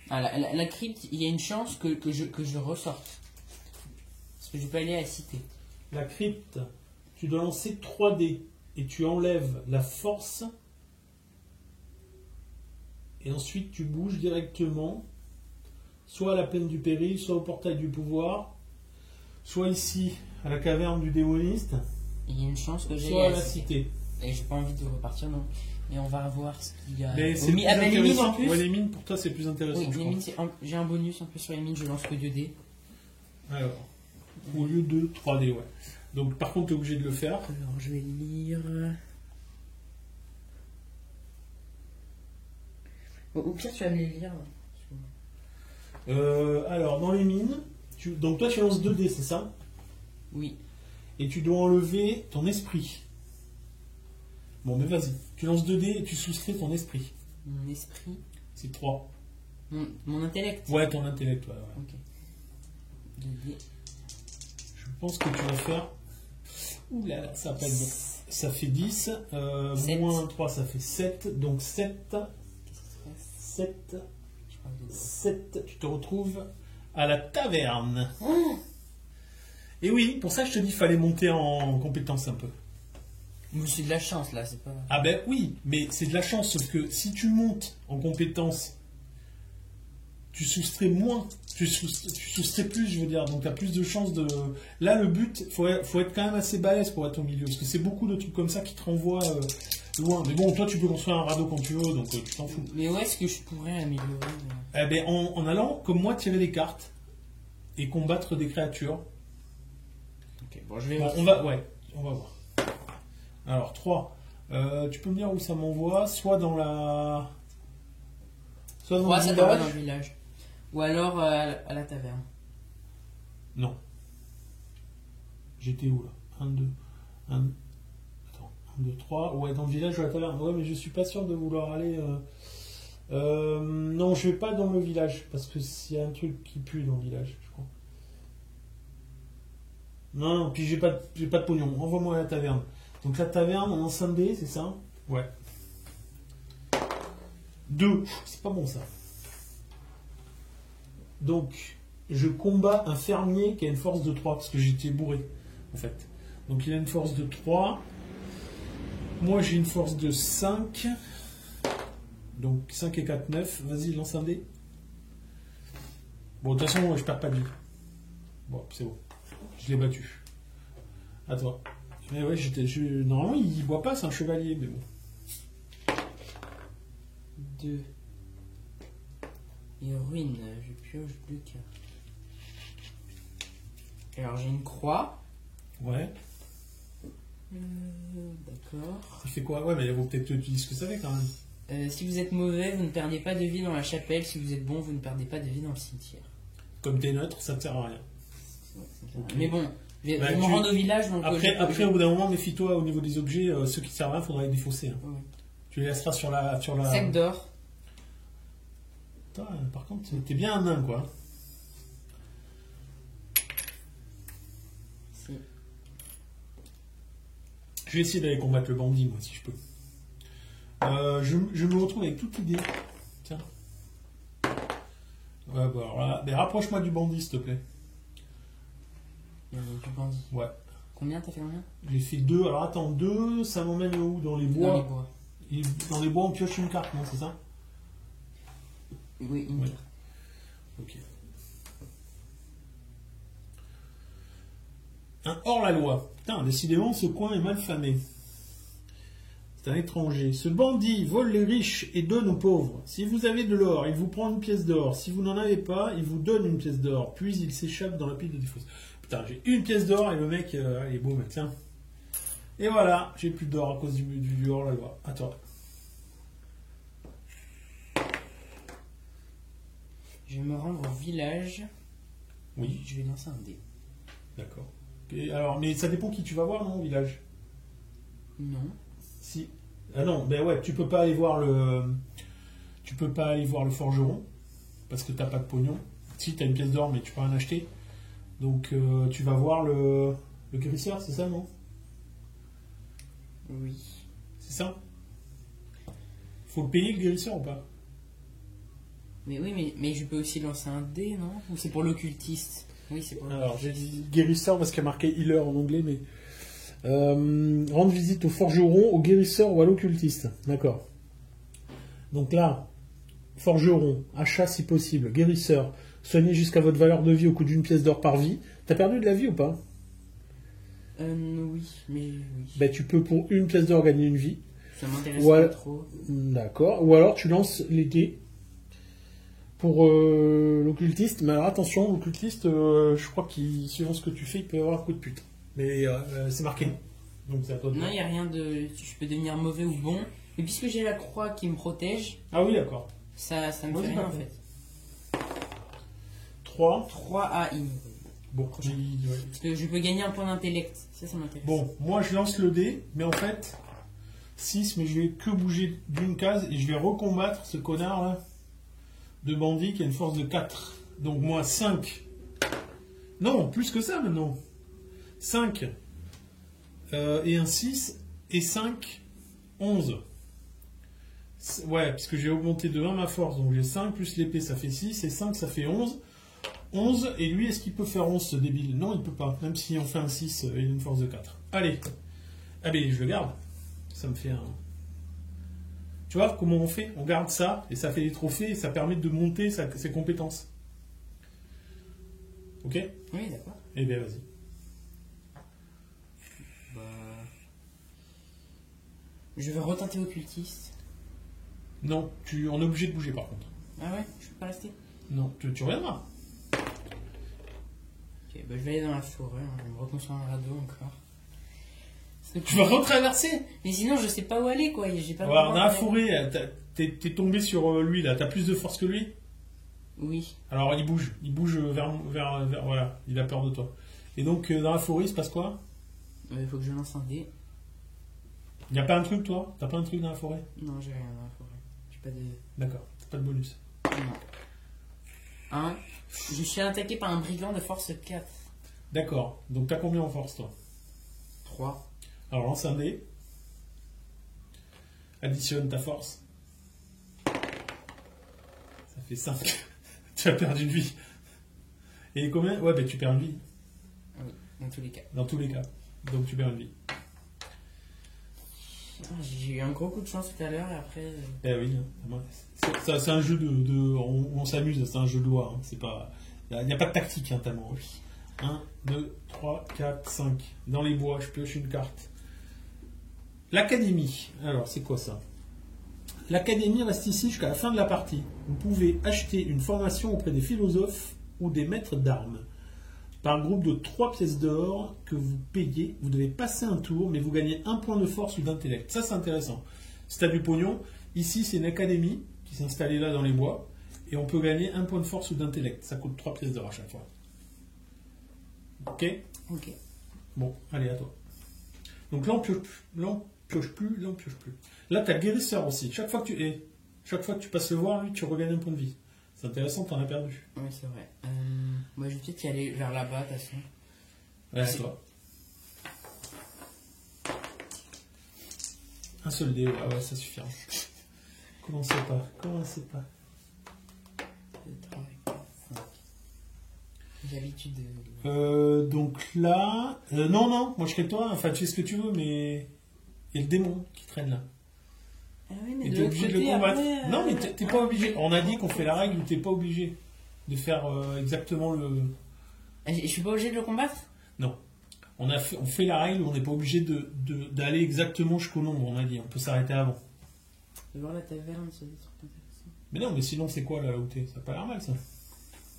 [SPEAKER 2] Ah, la crypte, il y a une chance que je ressorte. Parce que je peux aller à la cité.
[SPEAKER 1] La crypte, tu dois lancer 3 dés. Et tu enlèves la force. Et ensuite, tu bouges directement. Soit à la plaine du péril, soit au portail du pouvoir. Soit ici, à la caverne du démoniste.
[SPEAKER 2] Il y a une chance que j'aille
[SPEAKER 1] soit à la cité.
[SPEAKER 2] Et j'ai pas envie de repartir, non. Et on va voir ce qu'il y a.
[SPEAKER 1] Mais c'est plus
[SPEAKER 2] les mines en
[SPEAKER 1] intéressant.
[SPEAKER 2] plus.
[SPEAKER 1] Ouais, les mines, pour toi, c'est plus intéressant.
[SPEAKER 2] Oui,
[SPEAKER 1] je
[SPEAKER 2] les
[SPEAKER 1] crois.
[SPEAKER 2] mines, j'ai un bonus en plus sur les mines, je lance que 2 dés.
[SPEAKER 1] Alors, au lieu de 3 dés, ouais. Donc, par contre, tu es obligé de le faire.
[SPEAKER 2] Alors, je vais lire. Bon, au pire, tu vas me les lire.
[SPEAKER 1] Alors, dans les mines, donc toi, tu lances 2 dés, c'est ça?
[SPEAKER 2] Oui.
[SPEAKER 1] Et tu dois enlever ton esprit. Bon, mais vas-y. Tu lances 2 dés et tu soustrais ton esprit.
[SPEAKER 2] Mon esprit.
[SPEAKER 1] C'est 3.
[SPEAKER 2] Mon intellect.
[SPEAKER 1] Ouais, ton intellect, ouais.
[SPEAKER 2] Ok. 2 dés.
[SPEAKER 1] Je pense que tu vas faire... Ouh là là, ça va pas être bon. Ça fait 10. Moins 3, ça fait 7. Donc 7. 7. 7. Tu te retrouves à la taverne.
[SPEAKER 2] Oh,
[SPEAKER 1] Et oui, pour ça, je te dis, il fallait monter en compétence un peu.
[SPEAKER 2] mais c'est de la chance là, c'est pas.
[SPEAKER 1] Ah ben oui, mais c'est de la chance, sauf que si tu montes en compétence, tu soustrais moins, tu soustrais plus, je veux dire, donc tu as plus de chances de... Là, le but, faut être quand même assez balèze pour être au milieu, parce que c'est beaucoup de trucs comme ça qui te renvoient loin. Mais bon, toi, tu peux construire un radeau quand tu veux, donc tu t'en fous.
[SPEAKER 2] Mais où est-ce que je pourrais améliorer
[SPEAKER 1] Eh ben, en allant, comme moi, tirer des cartes et combattre des créatures.
[SPEAKER 2] Ok, bon, je vais...
[SPEAKER 1] Bon, on va voir. Alors, 3. Tu peux me dire où ça m'envoie? Soit dans la... Soit dans le
[SPEAKER 2] ça t'envoie
[SPEAKER 1] village.
[SPEAKER 2] dans le village. Ou alors à la taverne.
[SPEAKER 1] Non. J'étais où là? 1, 2, 1... Attends, 1, 2, 3. Ouais, dans le village ou à la taverne. Ouais, mais je suis pas sûr de vouloir aller... Non, je vais pas dans le village, parce que s'il y a un truc qui pue dans le village, je crois. Non, puis j'ai pas de pognon. Envoie-moi à la taverne. Donc la taverne en 5 dés, c'est ça? Ouais. 2. C'est pas bon ça. Donc, je combats un fermier qui a une force de 3, parce que j'étais bourré, en fait. Donc il a une force de 3. Moi j'ai une force de 5. Donc 5 et 4, 9. Vas-y, lance un dé. Bon, de toute façon, je perds pas de vie. Bon, c'est bon. Je l'ai battu. À toi. Mais ouais, normalement, il boit pas, c'est un chevalier, mais bon.
[SPEAKER 2] 2. Et ruine, je pioche 2 cartes. Alors j'ai une croix.
[SPEAKER 1] Ouais.
[SPEAKER 2] D'accord.
[SPEAKER 1] Ça fait quoi? Ouais, mais il faut peut-être que tu dises ce que ça fait quand même.
[SPEAKER 2] Si vous êtes mauvais, vous ne perdez pas de vie dans la chapelle. Si vous êtes bon, vous ne perdez pas de vie dans le cimetière.
[SPEAKER 1] Comme t'es neutre, ça te sert à rien.
[SPEAKER 2] Okay. Mais bon, je vais me rendre au village. Donc
[SPEAKER 1] après, au bout d'un moment, méfie-toi au niveau des objets. Ceux qui servent à rien, faudra les défausser. Hein.
[SPEAKER 2] Ouais.
[SPEAKER 1] Tu les laisseras sur la.
[SPEAKER 2] Sac d'or.
[SPEAKER 1] Par contre, t'es bien un nain, quoi.
[SPEAKER 2] Si.
[SPEAKER 1] Je vais essayer d'aller combattre le bandit, moi, si je peux. Je me retrouve avec toute l'idée. Tiens. Ouais, bah alors là, mais rapproche-moi du bandit, s'il te plaît.
[SPEAKER 2] Du bandit.
[SPEAKER 1] Ouais.
[SPEAKER 2] Combien t'as fait combien?
[SPEAKER 1] J'ai fait 2. Alors attends, 2, ça m'emmène où? Dans les bois.
[SPEAKER 2] Dans les bois.
[SPEAKER 1] Et dans les bois, on pioche une carte, non, c'est ça?
[SPEAKER 2] Oui, une carte.
[SPEAKER 1] Ok. Un hors-la-loi. Putain, décidément, ce coin est mal famé. C'est un étranger. Ce bandit vole les riches et donne aux pauvres. Si vous avez de l'or, il vous prend une pièce d'or. Si vous n'en avez pas, il vous donne une pièce d'or. Puis il s'échappe dans la pile de défausse. Putain, j'ai une pièce d'or et le mec, il est beau, mec. Tiens. Et voilà, j'ai plus d'or à cause du hors-la-loi. Attends.
[SPEAKER 2] Je vais me rendre au village.
[SPEAKER 1] Oui.
[SPEAKER 2] Je vais lancer un dé.
[SPEAKER 1] D'accord. Et alors, mais ça dépend qui tu vas voir, non, au village?
[SPEAKER 2] Non.
[SPEAKER 1] Si. Ah non, ben ouais, tu peux pas aller voir le. Tu peux pas aller voir le forgeron parce que t'as pas de pognon. Si, t'as une pièce d'or, mais tu peux rien acheter. Donc tu vas voir le guérisseur, c'est ça, non?
[SPEAKER 2] Oui.
[SPEAKER 1] C'est ça? Faut le payer le guérisseur ou pas?
[SPEAKER 2] Mais oui, mais je peux aussi lancer un dé, non? Ou c'est pour l'occultiste? Oui, c'est pour l'occultiste.
[SPEAKER 1] Alors, j'ai dit guérisseur parce qu'il y a marqué healer en anglais, mais. Rendre visite au forgeron, au guérisseur ou à l'occultiste. D'accord. Donc là, forgeron, achat si possible, guérisseur, soignez jusqu'à votre valeur de vie au coût d'une pièce d'or par vie. T'as perdu de la vie ou pas?
[SPEAKER 2] Oui, mais oui.
[SPEAKER 1] Ben, tu peux pour une pièce d'or gagner une vie.
[SPEAKER 2] Ça m'intéresse pas trop.
[SPEAKER 1] D'accord. Ou alors tu lances les dés pour l'occultiste. Mais alors attention, l'occultiste, je crois qu'il, suivant ce que tu fais, il peut avoir un coup de pute. Mais c'est marqué. Donc c'est à toi de
[SPEAKER 2] Non,
[SPEAKER 1] voir.
[SPEAKER 2] il n'y a rien de. Je peux devenir mauvais ou bon. Mais puisque j'ai la croix qui me protège,
[SPEAKER 1] Ah oui, d'accord.
[SPEAKER 2] ça me
[SPEAKER 1] Moi,
[SPEAKER 2] fait
[SPEAKER 1] j'ai
[SPEAKER 2] rien
[SPEAKER 1] pas
[SPEAKER 2] en
[SPEAKER 1] fait.
[SPEAKER 2] fait.
[SPEAKER 1] 3.
[SPEAKER 2] 3 à in.
[SPEAKER 1] Bon,
[SPEAKER 2] Prochain.
[SPEAKER 1] ouais.
[SPEAKER 2] Parce que je peux gagner un point d'intellect. Ça m'intéresse.
[SPEAKER 1] Bon, moi je lance le dé, mais en fait, 6, mais je vais que bouger d'une case et je vais recombattre ce connard là de bandit qui a une force de 4. Donc moi 5. Non, plus que ça maintenant. 5 et un 6 et 5, 11. Ouais, parce que j'ai augmenté de 1 ma force, donc j'ai 5 plus l'épée, ça fait 6, et 5, ça fait 11. 11, et lui, est-ce qu'il peut faire 11, ce débile? Non, il peut pas, même si on fait un 6, il a une force de 4. Allez. Allez, je le garde. Ça me fait un... Tu vois comment on fait? On garde ça, et ça fait des trophées, et ça permet de monter ses compétences. Ok?
[SPEAKER 2] Oui, d'accord.
[SPEAKER 1] Eh bien, vas-y.
[SPEAKER 2] Bah... Je vais retenter occultiste.
[SPEAKER 1] Non, on est obligé de bouger par contre.
[SPEAKER 2] Ah ouais? Je peux pas rester?
[SPEAKER 1] Non, tu reviendras.
[SPEAKER 2] Ok, bah je vais aller dans la forêt, hein. Je vais me reconstruire un radeau encore.
[SPEAKER 1] Tu vas retraverser.
[SPEAKER 2] Mais sinon, je sais pas où aller, quoi. J'ai pas
[SPEAKER 1] Alors, dans la forêt, t'es tombé sur lui, là. T'as plus de force que lui?
[SPEAKER 2] Oui.
[SPEAKER 1] Alors, il bouge vers... Voilà, il a peur de toi. Et donc, dans la forêt, il se passe quoi?
[SPEAKER 2] Il faut que je lance un dé.
[SPEAKER 1] Il n'y a pas un truc, toi? T'as pas un truc dans la forêt?
[SPEAKER 2] Non, j'ai rien dans la forêt. J'ai pas de...
[SPEAKER 1] D'accord, t'as pas de bonus.
[SPEAKER 2] Non. 1. Je suis attaqué par un brigand de force 4.
[SPEAKER 1] D'accord, donc t'as combien en force, toi?
[SPEAKER 2] 3.
[SPEAKER 1] Alors, lance un dé. Additionne ta force. Ça fait 5. Tu as perdu une vie. Et combien? Ouais, ben tu perds une vie.
[SPEAKER 2] Oui, dans tous les cas.
[SPEAKER 1] Dans tous les cas. Donc tu perds une vie.
[SPEAKER 2] J'ai eu un gros coup de chance tout à l'heure et après.
[SPEAKER 1] Eh oui, c'est un jeu on s'amuse, c'est un jeu de loi. Hein. C'est pas, il n'y a pas de tactique hein, tellement. Oui. 1, 2, 3, 4, 5. Dans les bois, je pioche une carte. L'académie. Alors, c'est quoi ça? L'académie reste ici jusqu'à la fin de la partie. Vous pouvez acheter une formation auprès des philosophes ou des maîtres d'armes. Par groupe de 3 pièces d'or que vous payez, vous devez passer un tour, mais vous gagnez 1 point de force ou d'intellect. Ça, c'est intéressant. Si tu as du pognon, ici, c'est une académie qui s'est installée là dans les bois, et on peut gagner 1 point de force ou d'intellect. Ça coûte 3 pièces d'or à chaque fois. Ok?
[SPEAKER 2] Ok.
[SPEAKER 1] Bon, allez, à toi. Donc là, on pioche plus. Là, tu as le guérisseur aussi. Chaque fois que tu passes le voir, lui, tu regagnes 1 point de vie. C'est intéressant, t'en as perdu.
[SPEAKER 2] Oui, c'est vrai. Moi, je vais peut-être y aller vers là-bas, de toute façon.
[SPEAKER 1] Ouais, à toi. Un seul dé, ouais, ça suffira. Commencez pas.
[SPEAKER 2] 2, 3, 4, 5. J'ai l'habitude de.
[SPEAKER 1] Donc là... non, moi je serais toi. Enfin, tu fais ce que tu veux, mais... Il y a le démon qui traîne là.
[SPEAKER 2] Ah oui, mais
[SPEAKER 1] Et
[SPEAKER 2] de
[SPEAKER 1] t'es
[SPEAKER 2] l'autre
[SPEAKER 1] obligé de
[SPEAKER 2] côté,
[SPEAKER 1] le combattre.
[SPEAKER 2] après,
[SPEAKER 1] Non, mais t'es pas obligé. On a dit qu'on fait la règle où t'es pas obligé de faire exactement le...
[SPEAKER 2] Je suis pas obligé de le combattre?
[SPEAKER 1] Non. On fait la règle où on n'est pas obligé d'aller exactement jusqu'au nombre, on a dit. On peut s'arrêter avant.
[SPEAKER 2] Je vais voir la taverne, c'est des trucs intéressants.
[SPEAKER 1] Mais non, mais sinon c'est quoi là où t'es? Ça n'a pas l'air mal ça.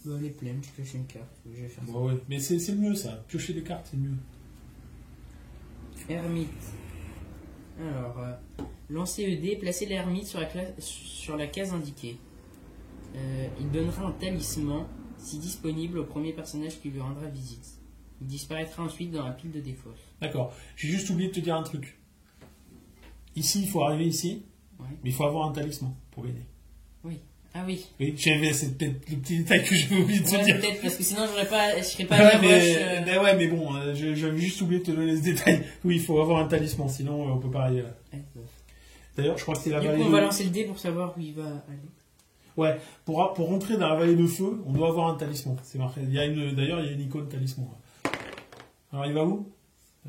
[SPEAKER 2] Bah, les plaines, je pioche une carte. Je vais faire ça.
[SPEAKER 1] Ouais. Mais c'est le mieux ça. Piocher des cartes, c'est le mieux.
[SPEAKER 2] Ermite. Alors, lancez ED, placez l'ermite sur la case indiquée. Il donnera un talisman, si disponible, au premier personnage qui lui rendra visite. Il disparaîtra ensuite dans la pile de défauts.
[SPEAKER 1] D'accord. J'ai juste oublié de te dire un truc. Ici, il faut arriver ici,
[SPEAKER 2] Ouais.
[SPEAKER 1] mais il faut avoir un talisman pour gagner.
[SPEAKER 2] Oui. Ah oui.
[SPEAKER 1] Oui, c'est peut-être le petit détail que j'ai oublié de te
[SPEAKER 2] Ouais,
[SPEAKER 1] dire.
[SPEAKER 2] peut-être, parce que sinon je serais pas
[SPEAKER 1] Ouais,
[SPEAKER 2] à la roche.
[SPEAKER 1] mais bon, j'avais juste oublié de te donner ce détail. Oui, il faut avoir un talisman, sinon on peut pas arriver là.
[SPEAKER 2] Ouais,
[SPEAKER 1] D'ailleurs, je crois que c'est la
[SPEAKER 2] du coup,
[SPEAKER 1] vallée
[SPEAKER 2] on
[SPEAKER 1] de...
[SPEAKER 2] va lancer le dé pour savoir où il va aller.
[SPEAKER 1] Ouais, pour rentrer dans la vallée de feu, on doit avoir un talisman. C'est marqué. D'ailleurs, il y a une icône talisman. Alors, il va où?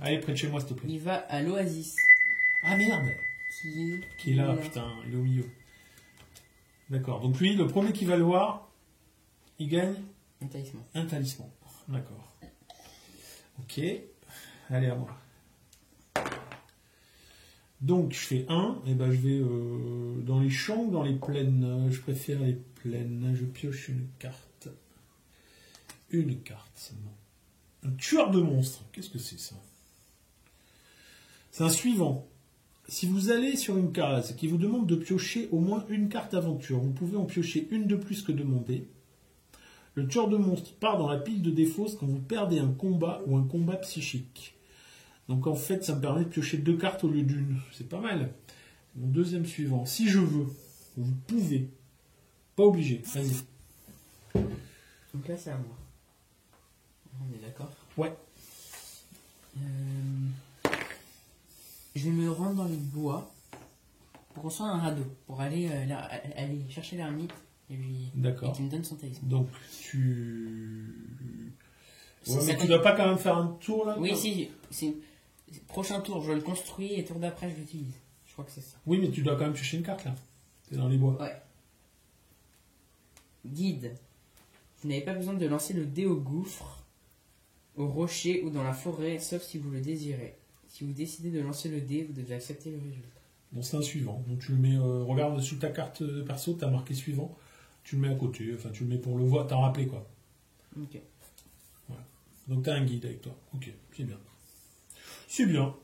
[SPEAKER 1] Allez, près de chez moi, s'il te plaît.
[SPEAKER 2] Il va à l'oasis.
[SPEAKER 1] Ah merde! Qui est là,
[SPEAKER 2] là.
[SPEAKER 1] putain, il est au milieu. D'accord, donc lui, le premier qui va le voir, il gagne
[SPEAKER 2] Un talisman.
[SPEAKER 1] un talisman. D'accord. Ok, allez à moi. Donc je fais 1, et ben je vais dans les champs ou dans les plaines. Je préfère les plaines. Je pioche une carte. Une carte seulement. Un tueur de monstres. Qu'est-ce que c'est ça? C'est un suivant. Si vous allez sur une case qui vous demande de piocher au moins une carte aventure, vous pouvez en piocher une de plus que demandé. Le tueur de monstres part dans la pile de défausse quand vous perdez un combat ou un combat psychique. Donc en fait, ça me permet de piocher 2 cartes au lieu d'une. C'est pas mal. Mon deuxième suivant. Si je veux, vous pouvez. Pas obligé. Vas-y.
[SPEAKER 2] Donc là, c'est à moi. On est d'accord?
[SPEAKER 1] Ouais.
[SPEAKER 2] Je vais me rendre dans les bois pour construire un radeau, pour aller chercher l'ermite et
[SPEAKER 1] D'accord.
[SPEAKER 2] qu'il me donne son talisman.
[SPEAKER 1] Donc tu...
[SPEAKER 2] C'est
[SPEAKER 1] Ouais,
[SPEAKER 2] ça
[SPEAKER 1] mais tu
[SPEAKER 2] qu'on-
[SPEAKER 1] dois pas quand même faire un tour là?
[SPEAKER 2] Oui,
[SPEAKER 1] toi
[SPEAKER 2] si, c'est prochain tour, je le construis et tour d'après, je l'utilise. Je crois que c'est ça.
[SPEAKER 1] Oui, mais tu dois quand même piocher une carte là. T'es dans les bois.
[SPEAKER 2] Ouais. Guide. Vous n'avez pas besoin de lancer le dé au gouffre, au rocher ou dans la forêt, sauf si vous le désirez. Si vous décidez de lancer le dé, vous devez accepter le résultat.
[SPEAKER 1] Bon, c'est un suivant. Donc tu le mets, regarde sous ta carte perso, tu as marqué suivant. Tu le mets à côté. Enfin, tu le mets pour le voir, t'en rappeler quoi.
[SPEAKER 2] Ok.
[SPEAKER 1] Voilà. Donc tu as un guide avec toi. Ok, c'est bien. C'est bien.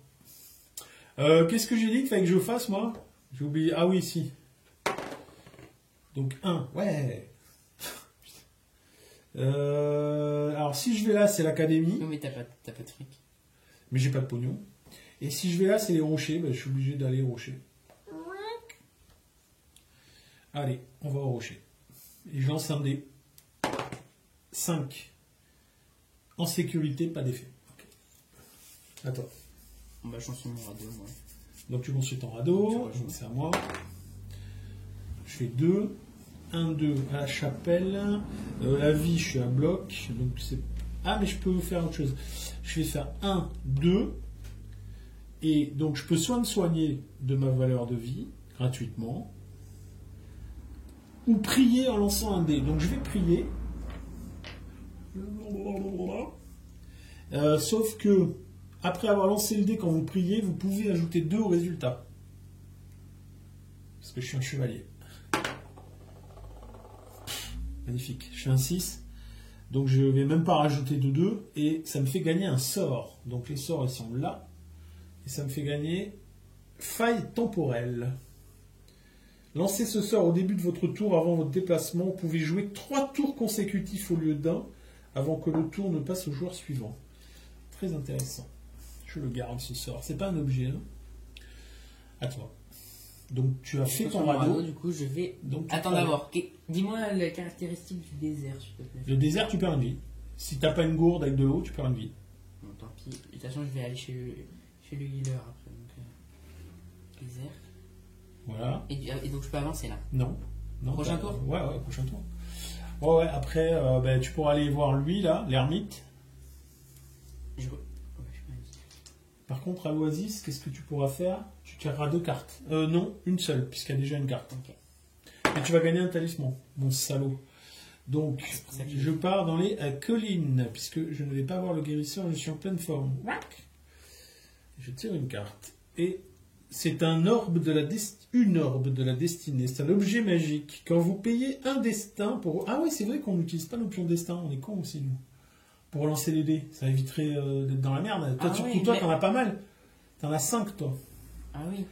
[SPEAKER 1] Qu'est-ce que j'ai dit qu'il fallait que je fasse moi? J'ai oublié. Ah oui, si. Donc 1. Ouais. Alors si je vais là, c'est l'académie.
[SPEAKER 2] Non, mais t'as pas de fric.
[SPEAKER 1] Mais j'ai pas de pognon. Et si je vais là, c'est les rochers. Ben, je suis obligé d'aller aux rochers. Allez, on va au rocher. Et je lance un dé. 5. En sécurité, pas d'effet. Okay. À toi.
[SPEAKER 2] On va changer mon radeau, moi.
[SPEAKER 1] Donc tu construis ton radeau.
[SPEAKER 2] Donc,
[SPEAKER 1] C'est à moi. Je fais 2. 1, 2 à la chapelle. La vie, je suis à bloc. Donc c'est... Ah, mais je peux faire autre chose. Je vais faire 1, 2.
[SPEAKER 3] Et donc, je peux soit me soigner de ma valeur de vie, gratuitement, ou prier en lançant un dé. Donc, je vais prier. Sauf que, après avoir lancé le dé, quand vous priez, vous pouvez ajouter 2 au résultat. Parce que je suis un chevalier. Magnifique. Je suis un 6. Donc je ne vais même pas rajouter de 2. Et ça me fait gagner un sort. Donc les sorts, ils sont là. Et ça me fait gagner faille temporelle. Lancez ce sort au début de votre tour avant votre déplacement. Vous pouvez jouer 3 tours consécutifs au lieu d'un avant que le tour ne passe au joueur suivant. Très intéressant. Je le garde ce sort. C'est pas un objet. Hein. À toi. Donc tu as fait ton radeau.
[SPEAKER 2] Du coup, je vais.
[SPEAKER 3] Donc,
[SPEAKER 2] attends d'abord. Dis-moi la caractéristique du désert, s'il te plaît.
[SPEAKER 3] Le désert, tu perds une vie. Si t'as pas une gourde avec de l'eau, tu perds une vie.
[SPEAKER 2] Bon, tant pis. De toute façon, je vais aller chez le healer après. Donc, désert.
[SPEAKER 3] Voilà.
[SPEAKER 2] Et donc, je peux avancer là.
[SPEAKER 3] Non.
[SPEAKER 2] Prochain tour.
[SPEAKER 3] Ouais, prochain tour. Ouais. Après, tu pourras aller voir lui là, l'ermite. Par contre, à l'Oasis, qu'est-ce que tu pourras faire? Tu tireras 2 cartes. Non, une seule, puisqu'il y a déjà une carte.
[SPEAKER 2] Okay.
[SPEAKER 3] Et tu vas gagner un talisman, mon salaud. Donc, je pars dans les collines, puisque je ne vais pas avoir le guérisseur, je suis en pleine forme. Je tire une carte. Et c'est un orbe de la destinée. C'est un objet magique. Quand vous payez un destin pour... Ah oui, c'est vrai qu'on n'utilise pas nos pions de destin. On est cons aussi, nous. Pour lancer les dés. Ça éviterait d'être dans la merde. Toi, toi, t'en as pas mal. T'en as 5, toi.
[SPEAKER 2] Ah oui.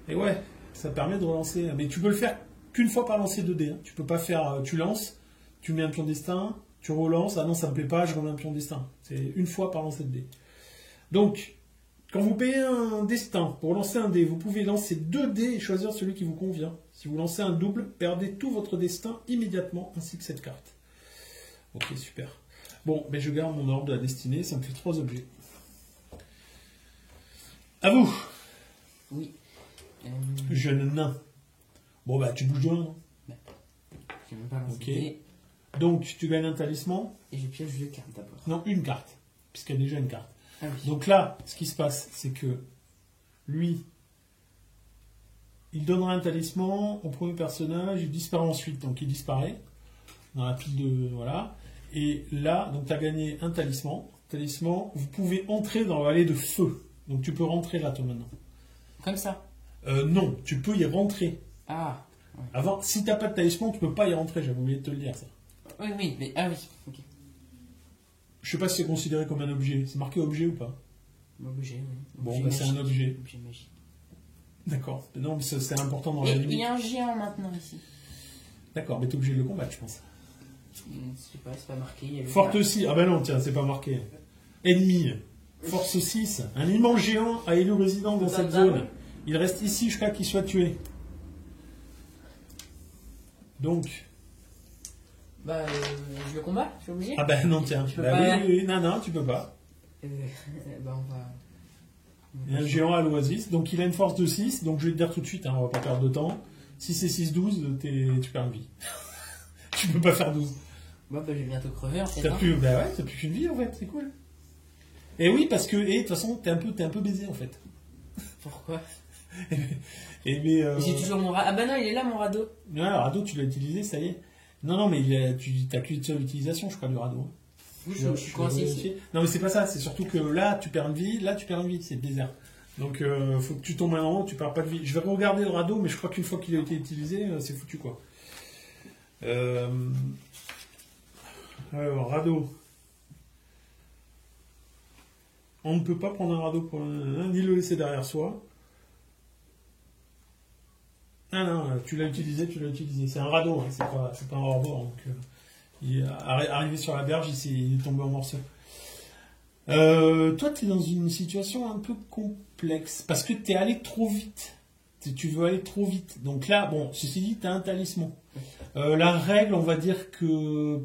[SPEAKER 3] Et ouais, ça permet de relancer. Mais tu peux le faire qu'une fois par lancer 2 dés. Hein. Tu peux pas faire... tu lances, tu mets un pion destin, tu relances. Ah non, ça me plaît pas, je remets un pion destin. C'est une fois par lancer de dés. Donc, quand vous payez un destin pour lancer un dé, vous pouvez lancer 2 dés et choisir celui qui vous convient. Si vous lancez un double, perdez tout votre destin immédiatement, ainsi que cette carte. Ok, super. Bon, mais je garde mon ordre de la destinée, ça me fait 3 objets. À vous.
[SPEAKER 2] Oui.
[SPEAKER 3] Jeune nain. Bon, bah, tu bouges de 1, non?
[SPEAKER 2] J'ai même pas lancé.
[SPEAKER 3] Ok. Donc, tu gagnes un talisman.
[SPEAKER 2] Et je pioche 2 cartes d'abord.
[SPEAKER 3] Non, une carte. Puisqu'il y a déjà une carte.
[SPEAKER 2] Ah oui.
[SPEAKER 3] Donc là, ce qui se passe, c'est que lui, il donnera un talisman au premier personnage, il disparaît ensuite. Donc, il disparaît dans la pile de... Voilà. Et là, donc tu as gagné un talisman. Talisman, vous pouvez entrer dans la vallée de feu. Donc tu peux rentrer là, toi, maintenant.
[SPEAKER 2] Comme ça?
[SPEAKER 3] Non, tu peux y rentrer.
[SPEAKER 2] Ah. Ouais.
[SPEAKER 3] Avant, si t'as pas de talisman, tu peux pas y rentrer. J'avais oublié de te le dire, ça.
[SPEAKER 2] Oui, mais... Ah oui, ok.
[SPEAKER 3] Je sais pas si c'est considéré comme un objet. C'est marqué objet ou pas?
[SPEAKER 2] Objet, oui.
[SPEAKER 3] Bon, bah, c'est un objet.
[SPEAKER 2] Objet magique.
[SPEAKER 3] D'accord. Non, mais c'est important dans la
[SPEAKER 2] Et
[SPEAKER 3] limite.
[SPEAKER 2] il y a un géant maintenant ici.
[SPEAKER 3] D'accord, mais t'es obligé de le combattre, je pense.
[SPEAKER 2] Je sais pas, c'est pas marqué.
[SPEAKER 3] Forte 6. Ah ben non, tiens, c'est pas marqué. Ennemi. Force 6. Un immense géant a élu résident dans cette zone. Il reste ici jusqu'à qu'il soit tué. Donc.
[SPEAKER 2] Bah, je le combats, je suis obligé.
[SPEAKER 3] Ah ben non, tiens.
[SPEAKER 2] Tu peux
[SPEAKER 3] Bah
[SPEAKER 2] pas...
[SPEAKER 3] oui, non, tu peux pas.
[SPEAKER 2] Bah, on va...
[SPEAKER 3] Il y a un géant à l'oasis, donc il a une force de 6, donc je vais te dire tout de suite, hein, on va pas perdre de temps. Si c'est 6-12, tu perds une vie. Tu peux pas faire 12.
[SPEAKER 2] Bah, je vais bientôt crever en fait.
[SPEAKER 3] T'as plus qu'une vie en fait, c'est cool. Et oui, parce que, de toute façon, t'es un peu baisé en fait.
[SPEAKER 2] Pourquoi?
[SPEAKER 3] Mais,
[SPEAKER 2] j'ai toujours mon radeau. Ah bah non, il est là mon radeau.
[SPEAKER 3] Non, le radeau, tu l'as utilisé, ça y est. Non, mais tu t'as qu'une seule utilisation, je crois, du radeau.
[SPEAKER 2] Je suis coincé ici.
[SPEAKER 3] Non, mais c'est pas ça, c'est surtout que là, tu perds une vie, c'est le désert. Donc, faut que tu tombes un an, tu perds pas de vie. Je vais regarder le radeau, mais je crois qu'une fois qu'il a été utilisé, c'est foutu, quoi. Alors, radeau. On ne peut pas prendre un radeau pour ni le laisser derrière soi. Ah non, tu l'as utilisé. C'est un radeau, hein, c'est pas un hors-bord. Donc, il est arrivé sur la berge, il est tombé en morceaux. Toi, tu es dans une situation un peu complexe, parce que tu es allé trop vite. Tu veux aller trop vite. Donc là, bon, ceci dit, tu as un talisman. La règle, on va dire que...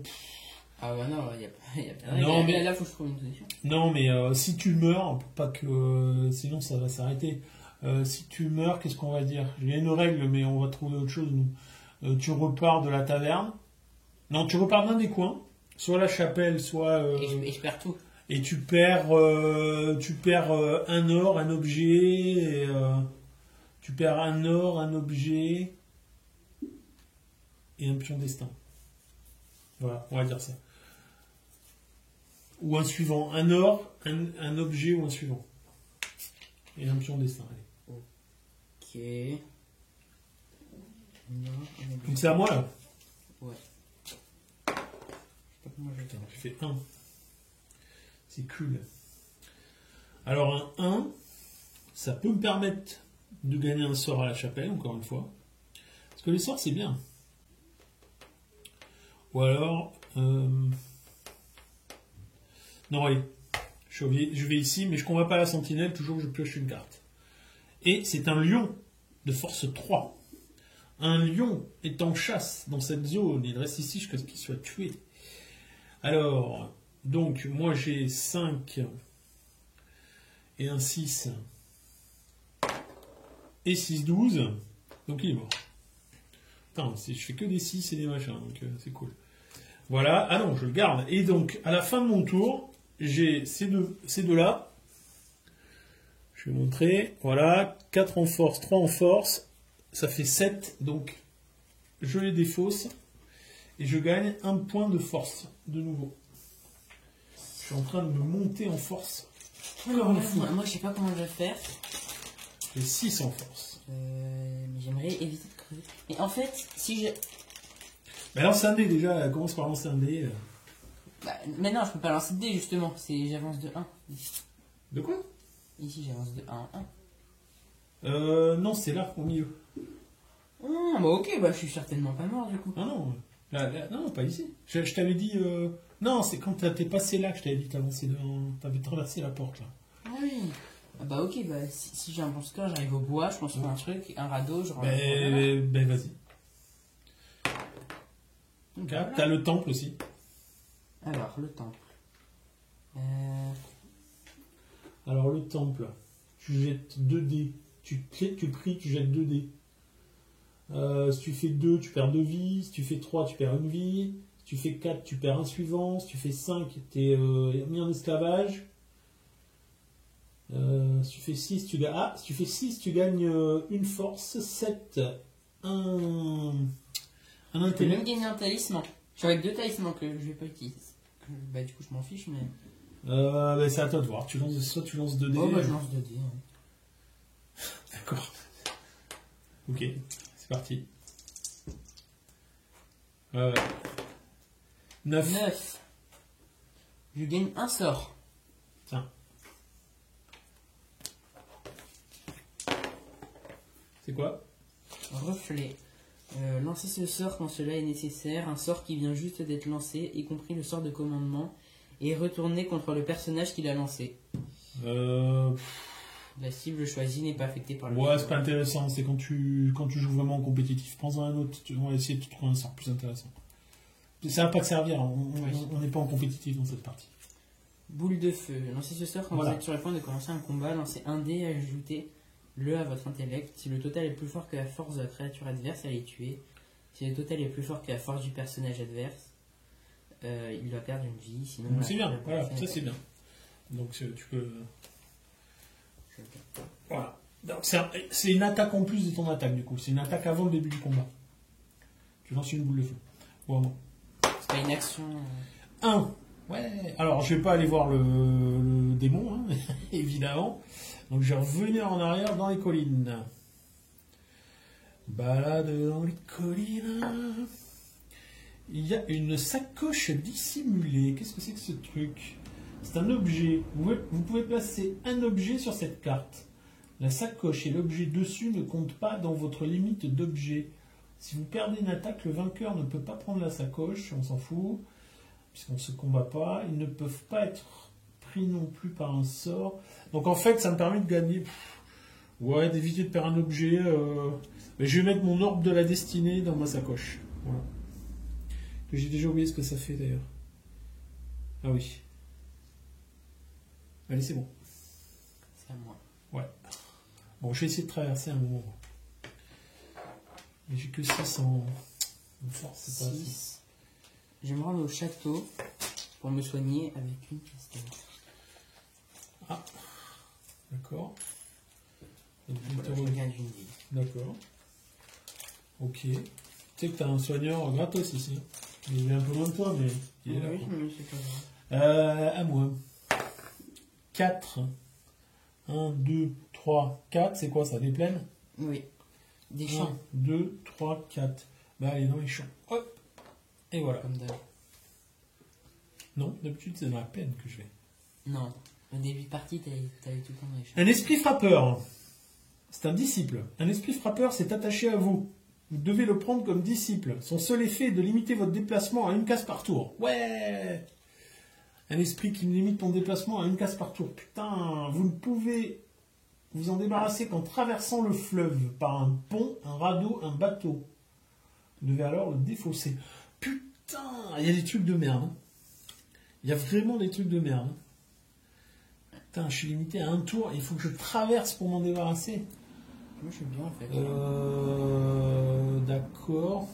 [SPEAKER 2] Ah bah non, il y a pas de
[SPEAKER 3] non, mais
[SPEAKER 2] là, faut que je trouve une solution.
[SPEAKER 3] Non, mais si tu meurs, pour pas que... sinon, ça va s'arrêter. Si tu meurs, qu'est-ce qu'on va dire? Il y a une règle, mais on va trouver autre chose, nous. Tu repars de la taverne. Non, tu repars d'un des coins. Soit la chapelle, soit...
[SPEAKER 2] Et je perds tout.
[SPEAKER 3] Et tu perds un or, un objet, et, tu perds un or, un objet et un pion destin. Voilà, on va dire ça. Ou un suivant. Un or, un objet ou un suivant. Et un pion destin. Allez.
[SPEAKER 2] Ok. Non,
[SPEAKER 3] Donc c'est à moi là.
[SPEAKER 2] ouais. Je sais pas comment je vais faire.
[SPEAKER 3] J'ai fait 1. C'est cool. Alors un 1, ça peut me permettre de gagner un sort à la chapelle, encore une fois. Parce que les sorts, c'est bien. Ou alors... Non, allez. Je vais ici, mais je ne combats pas la sentinelle, toujours je pioche une carte. Et c'est un lion de force 3. Un lion est en chasse dans cette zone. Il reste ici jusqu'à ce qu'il soit tué. Alors, donc, moi j'ai 5 et un 6 et 6, 12. Donc il est mort. Putain, je fais que des 6 et des machins, donc c'est cool. Voilà, ah non, je le garde. Et donc, à la fin de mon tour, j'ai ces deux-là. Je vais montrer. Voilà, 4 en force, 3 en force. Ça fait 7, donc je les défausse. Et je gagne un point de force, de nouveau. Je suis en train de me monter en force.
[SPEAKER 2] Alors, moi, je sais pas comment je vais faire.
[SPEAKER 3] J'ai 6 en force.
[SPEAKER 2] Mais j'aimerais éviter de crever. Mais en fait, si je...
[SPEAKER 3] Mais lance un dé déjà, commence par lancer un dé.
[SPEAKER 2] Bah, mais non, je peux pas lancer de dé justement. J'avance de 1.
[SPEAKER 3] De quoi?
[SPEAKER 2] Ici, j'avance de 1 en 1.
[SPEAKER 3] Non, c'est là, au milieu.
[SPEAKER 2] Ah, bah ok, bah je suis certainement pas mort du coup.
[SPEAKER 3] Ah non, non, pas ici. Je t'avais dit... Non, c'est quand t'es passé là que je t'avais dit que t'avais traversé la porte là.
[SPEAKER 2] Ah oui. Ah bah ok, bah si j'ai un bon score, j'arrive au bois, je construis un truc, un radeau, je rentre.
[SPEAKER 3] Ben vas-y.
[SPEAKER 2] Donc,
[SPEAKER 3] Okay. T'as le temple aussi.
[SPEAKER 2] Alors, le temple.
[SPEAKER 3] Alors le temple, tu jettes 2 dés. Tu pries, tu jettes 2 dés. Si tu fais 2, tu perds 2 vies. Si tu fais 3, tu perds 1 vie. Si tu fais 4, tu perds un suivant. Si tu fais 5, tu es mis en esclavage. Si tu fais 6, tu gagnes. Ah, si tu fais 6, tu gagnes une force. 7, un
[SPEAKER 2] Je peux
[SPEAKER 3] intellect.
[SPEAKER 2] même gagner un talisman. Je suis avec 2 talismans que je vais pas utiliser. Bah du coup je m'en fiche mais...
[SPEAKER 3] C'est à toi de voir. Soit tu lances 2 dés.
[SPEAKER 2] Oh bah je lance 2 dés. Hein.
[SPEAKER 3] D'accord. Ok, c'est parti. 9.
[SPEAKER 2] 9. Je gagne un sort.
[SPEAKER 3] Tiens. C'est quoi?
[SPEAKER 2] Reflet. Lancer ce sort quand cela est nécessaire. Un sort qui vient juste d'être lancé, y compris le sort de commandement, et retourné contre le personnage qui l'a lancé. La cible choisie n'est pas affectée par le...
[SPEAKER 3] Ouais, c'est pas intéressant. C'est quand tu joues vraiment en compétitif. Prends-en un autre. On va essayer de trouver un sort plus intéressant. Ça va pas te servir. On n'est pas en compétitif dans cette partie.
[SPEAKER 2] Boule de feu. Lancez ce sort quand vous êtes sur le point de commencer un combat. Lancez un dé et ajoutez-le à votre intellect. Si le total est plus fort que la force de la créature adverse, elle est tuée. Si le total est plus fort que la force du personnage adverse, il va perdre une vie. Sinon,
[SPEAKER 3] c'est bien. Voilà, ça c'est bien. Donc tu peux... Voilà. C'est une attaque en plus de ton attaque du coup. C'est une attaque avant le début du combat. Tu lances une boule de feu. Bon.
[SPEAKER 2] C'est pas une action...
[SPEAKER 3] 1. Ouais. Alors je vais pas aller voir le démon, hein, évidemment. Donc je vais revenir en arrière dans les collines. Balade dans les collines. Il y a une sacoche dissimulée. Qu'est-ce que c'est que ce truc? C'est un objet. Vous pouvez placer un objet sur cette carte. La sacoche et l'objet dessus ne comptent pas dans votre limite d'objets. Si vous perdez une attaque, le vainqueur ne peut pas prendre la sacoche, on s'en fout, puisqu'on ne se combat pas. Ils ne peuvent pas être pris non plus par un sort. Donc en fait, ça me permet de gagner. Ouais, d'éviter de perdre un objet. Mais je vais mettre mon orbe de la destinée dans ma sacoche. Voilà. J'ai déjà oublié ce que ça fait d'ailleurs. Ah oui. Allez, c'est bon.
[SPEAKER 2] C'est à moi.
[SPEAKER 3] Ouais. Bon, je vais essayer de traverser un moment. Mais j'ai que 6 en force, c'est pas assez.
[SPEAKER 2] 6. Je vais me rendre au château pour me soigner avec une pièce d'or.
[SPEAKER 3] D'accord.
[SPEAKER 2] Voilà, je reviens d'une ville.
[SPEAKER 3] D'accord. Ok. Tu sais que t'as un soigneur gratos ici. Il est un peu loin de toi, mais il est là.
[SPEAKER 2] Oui,
[SPEAKER 3] Quoi.
[SPEAKER 2] mais c'est pas grave.
[SPEAKER 3] À moi. 4. 1, 2, 3, 4. C'est quoi ça? Des plaines?
[SPEAKER 2] Oui. Des
[SPEAKER 3] 1,
[SPEAKER 2] champs.
[SPEAKER 3] 2, 3, 4. Bah, allez, dans les champs. Hop. Et voilà.
[SPEAKER 2] Comme d'hab.
[SPEAKER 3] Non, d'habitude, c'est dans la plaine que je vais.
[SPEAKER 2] Non. Au début de partie, t'as eu tout le temps dans les champs.
[SPEAKER 3] Un esprit frappeur. C'est un disciple. Un esprit frappeur s'est attaché à vous. Vous devez le prendre comme disciple. Son seul effet est de limiter votre déplacement à une case par tour. Ouais! Un esprit qui limite ton déplacement à une case par tour. Putain, vous ne pouvez vous en débarrasser qu'en traversant le fleuve par un pont, un radeau, un bateau. Vous devez alors le défausser. Putain, il y a des trucs de merde. Hein. Il y a vraiment des trucs de merde. Hein. Putain, je suis limité à un tour. Il faut que je traverse pour m'en débarrasser.
[SPEAKER 2] Moi, je suis bien en fait.
[SPEAKER 3] D'accord.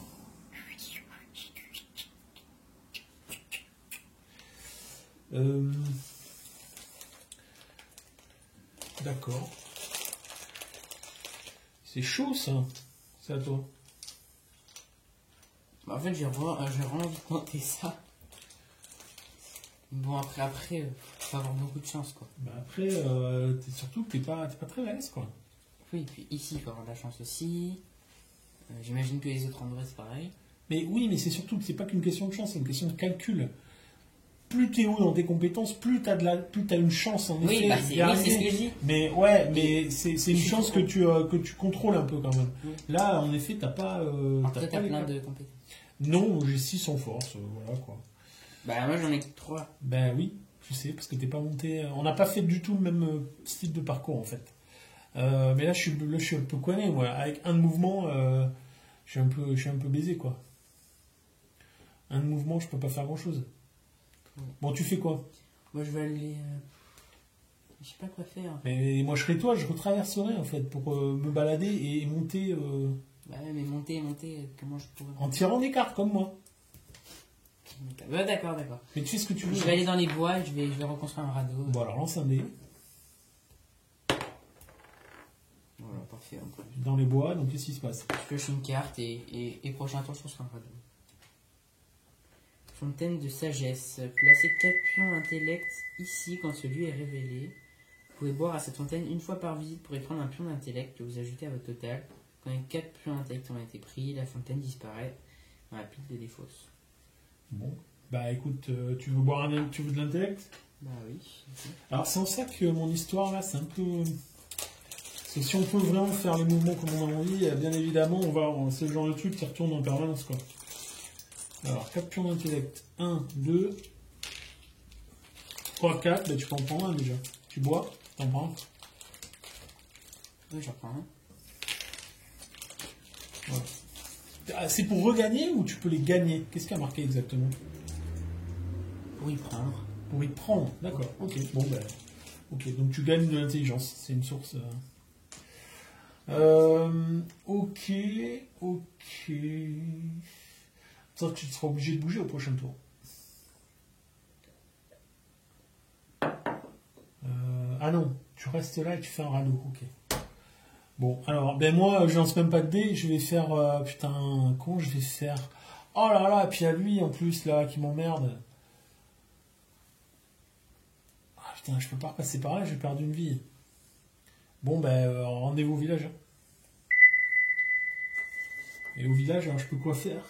[SPEAKER 3] D'accord. C'est chaud ça. C'est à toi.
[SPEAKER 2] Bah, en fait, j'ai vraiment envie de tenter ça. Bon, après, faut avoir beaucoup de chance, quoi.
[SPEAKER 3] Bah après, surtout que t'es pas très balèze quoi.
[SPEAKER 2] Oui, et puis ici, il faut avoir de la chance aussi. J'imagine que les autres endroits, c'est pareil.
[SPEAKER 3] Mais oui, mais c'est surtout que c'est pas qu'une question de chance, c'est une question de calcul. Plus t'es haut dans tes compétences, plus t'as une chance en effet.
[SPEAKER 2] Oui, bah, c'est ce que je dis.
[SPEAKER 3] Mais ouais, mais c'est une chance que tu contrôles un peu quand même.
[SPEAKER 2] Oui.
[SPEAKER 3] Là, en effet, t'as pas.
[SPEAKER 2] Alors, toi,
[SPEAKER 3] pas
[SPEAKER 2] t'as
[SPEAKER 3] les-
[SPEAKER 2] plein de compétences.
[SPEAKER 3] Non, j'ai 6 en force, voilà quoi.
[SPEAKER 2] Bah, moi, j'en ai que 3.
[SPEAKER 3] Ben oui, je sais, parce que t'es pas monté. On n'a pas fait du tout le même style de parcours en fait. Mais là, je suis un peu conné, moi. Avec un de mouvement, je suis un peu baisé quoi. Un de mouvement, je peux pas faire grand chose. Bon, tu fais quoi?
[SPEAKER 2] Moi, je vais aller. Je sais pas quoi faire.
[SPEAKER 3] Mais moi, je serais toi, je retraverserais en fait pour me balader et monter
[SPEAKER 2] Bah, ouais, mais monter, comment je pourrais.
[SPEAKER 3] en tirant des cartes comme moi.
[SPEAKER 2] Ouais, d'accord.
[SPEAKER 3] Mais tu sais ce que tu veux.
[SPEAKER 2] Je vais aller dans les bois et je vais reconstruire un radeau.
[SPEAKER 3] Bon, alors lance un dé
[SPEAKER 2] Voilà, parfait.
[SPEAKER 3] dans les bois, donc qu'est-ce qui se passe?
[SPEAKER 2] Je pioche une carte et prochain tour, je construis un radeau. Fontaine de sagesse. Placez 4 pions intellect ici quand celui est révélé. Vous pouvez boire à cette fontaine une fois par visite pour y prendre un pion d'intellect que vous ajoutez à votre total. Quand les 4 pions d'intellect ont été pris, la fontaine disparaît dans la pile de défausse.
[SPEAKER 3] Bon, bah écoute, tu veux de l'intellect?
[SPEAKER 2] Bah oui.
[SPEAKER 3] Alors c'est en ça que mon histoire là, c'est un peu. Parce que si on peut vraiment faire les mouvements comme on a envie, bien évidemment, c'est le genre de truc qui retourne en permanence quoi. Alors, 4 pions d'intellect. 1, 2, 3, 4. Bah, tu peux en prendre un déjà. Tu bois, t'en prends un.
[SPEAKER 2] Oui, j'en prends un.
[SPEAKER 3] Voilà. Ah, c'est pour regagner ou tu peux les gagner? Qu'est-ce qu'il y a marqué exactement?
[SPEAKER 2] Pour y prendre.
[SPEAKER 3] Pour y prendre, d'accord. Ok, bon ben. Ok, donc tu gagnes de l'intelligence. C'est une source. Ok. Ça, tu seras obligé de bouger au prochain tour. Ah non, tu restes là et tu fais un radeau. Ok. Bon, alors, ben moi, je lance même pas de dés. Je vais faire. Putain, comment je vais faire? Oh là là, et puis il y a lui en plus là qui m'emmerde. Ah putain, je peux pas repasser par là, j'ai perdu une vie. Bon, ben, rendez-vous au village. Et au village, alors je peux quoi faire?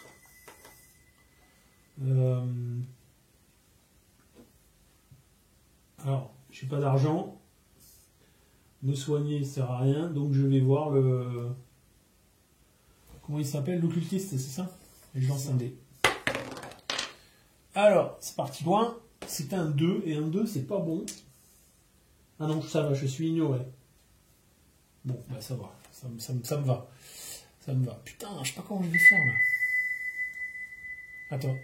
[SPEAKER 3] Alors, j'ai pas d'argent. Me soigner, ça sert à rien. Donc je vais voir le... Comment il s'appelle? L'occultiste, c'est ça? Et je lance un dé. Alors, c'est parti loin. C'est un 2. Et un 2, c'est pas bon. Ah non, ça va, je suis ignoré. Bon, bah ça va. Ça me va. Ça me va. Putain, je sais pas comment je vais faire là. Attends.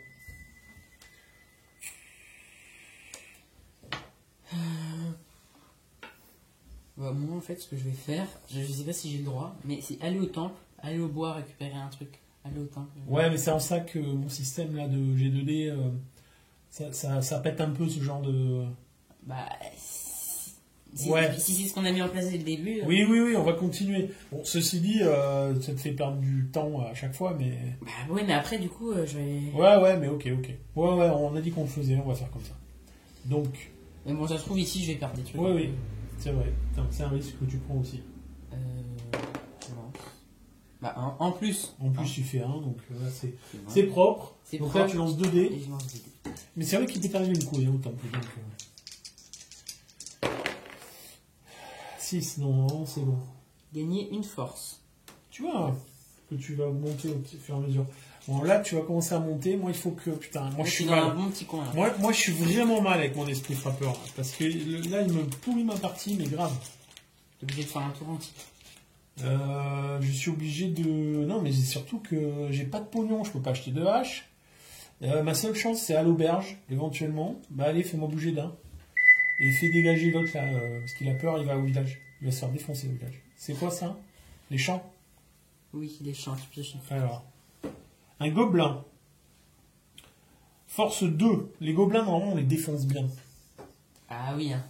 [SPEAKER 2] Bah, moi, en fait, ce que je vais faire, je sais pas si j'ai le droit, mais c'est aller au temple, aller au bois, récupérer un truc. Aller au temple.
[SPEAKER 3] Ouais, mais c'est en ça que mon système là de G2D, ça pète un peu ce genre de...
[SPEAKER 2] Bah,
[SPEAKER 3] Ouais.
[SPEAKER 2] Si c'est ce qu'on a mis en place dès le début.
[SPEAKER 3] Oui, on va continuer. Bon, ceci dit, ça te fait perdre du temps à chaque fois, mais...
[SPEAKER 2] Bah ouais, mais après, du coup, je vais...
[SPEAKER 3] Ouais, mais ok. Ouais, on a dit qu'on le faisait, on va faire comme ça. Donc...
[SPEAKER 2] Mais bon, ça se trouve, ici, je vais perdre des trucs.
[SPEAKER 3] Oui, c'est vrai. C'est un risque que tu prends aussi.
[SPEAKER 2] Non. Bah, en plus.
[SPEAKER 3] En plus, tu fais 1, donc là,
[SPEAKER 2] bon.
[SPEAKER 3] c'est propre.
[SPEAKER 2] C'est
[SPEAKER 3] donc
[SPEAKER 2] propre.
[SPEAKER 3] là, tu lances 2 dés.
[SPEAKER 2] Et je lance 2 dés.
[SPEAKER 3] Mais c'est vrai qu'il t'est arrivé une couille, autant plus. Donc... 6, non, c'est bon.
[SPEAKER 2] Gagner une force.
[SPEAKER 3] Tu vois que tu vas monter au fur et à mesure. Bon, là, tu vas commencer à monter. Moi, il faut que... Putain, moi, je suis
[SPEAKER 2] dans
[SPEAKER 3] mal.
[SPEAKER 2] un bon petit coin. Là.
[SPEAKER 3] Moi, je suis vraiment mal avec mon esprit frappeur. Parce que là, il me pourrit ma partie, mais grave.
[SPEAKER 2] T'es obligé de faire un tour entier.
[SPEAKER 3] Je suis obligé de... Non, mais c'est surtout que j'ai pas de pognon. Je peux pas acheter de hache. Ma seule chance, c'est à l'auberge, éventuellement. Bah, allez, fais-moi bouger d'un. Et fais dégager l'autre, là. Parce qu'il a peur, il va au village. Il va se faire défoncer, le village. C'est quoi, ça? Les champs?
[SPEAKER 2] Oui, les champs, tu pièges.
[SPEAKER 3] Alors... Un gobelin. Force 2. Les gobelins, normalement, on les défonce bien.
[SPEAKER 2] Ah oui, hein.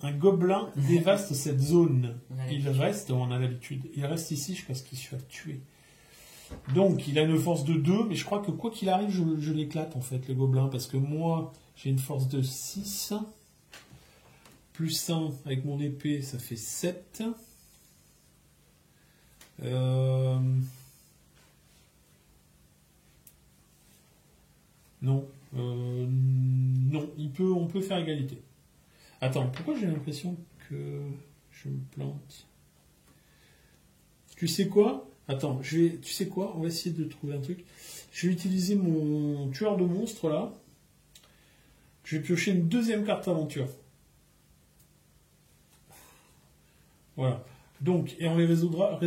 [SPEAKER 3] Un gobelin dévaste cette zone.
[SPEAKER 2] Ouais.
[SPEAKER 3] Il reste, on a l'habitude, il reste ici jusqu'à ce qu'il soit tué. Donc, il a une force de 2, mais je crois que quoi qu'il arrive, je l'éclate, en fait, le gobelin, parce que moi, j'ai une force de 6. Plus 1 avec mon épée, ça fait 7. Non. Non, on peut faire égalité. Attends, pourquoi j'ai l'impression que je me plante? Tu sais quoi? Attends, tu sais quoi? On va essayer de trouver un truc. Je vais utiliser mon tueur de monstres là. Je vais piocher une deuxième carte aventure. Voilà. Donc, et on les résoudra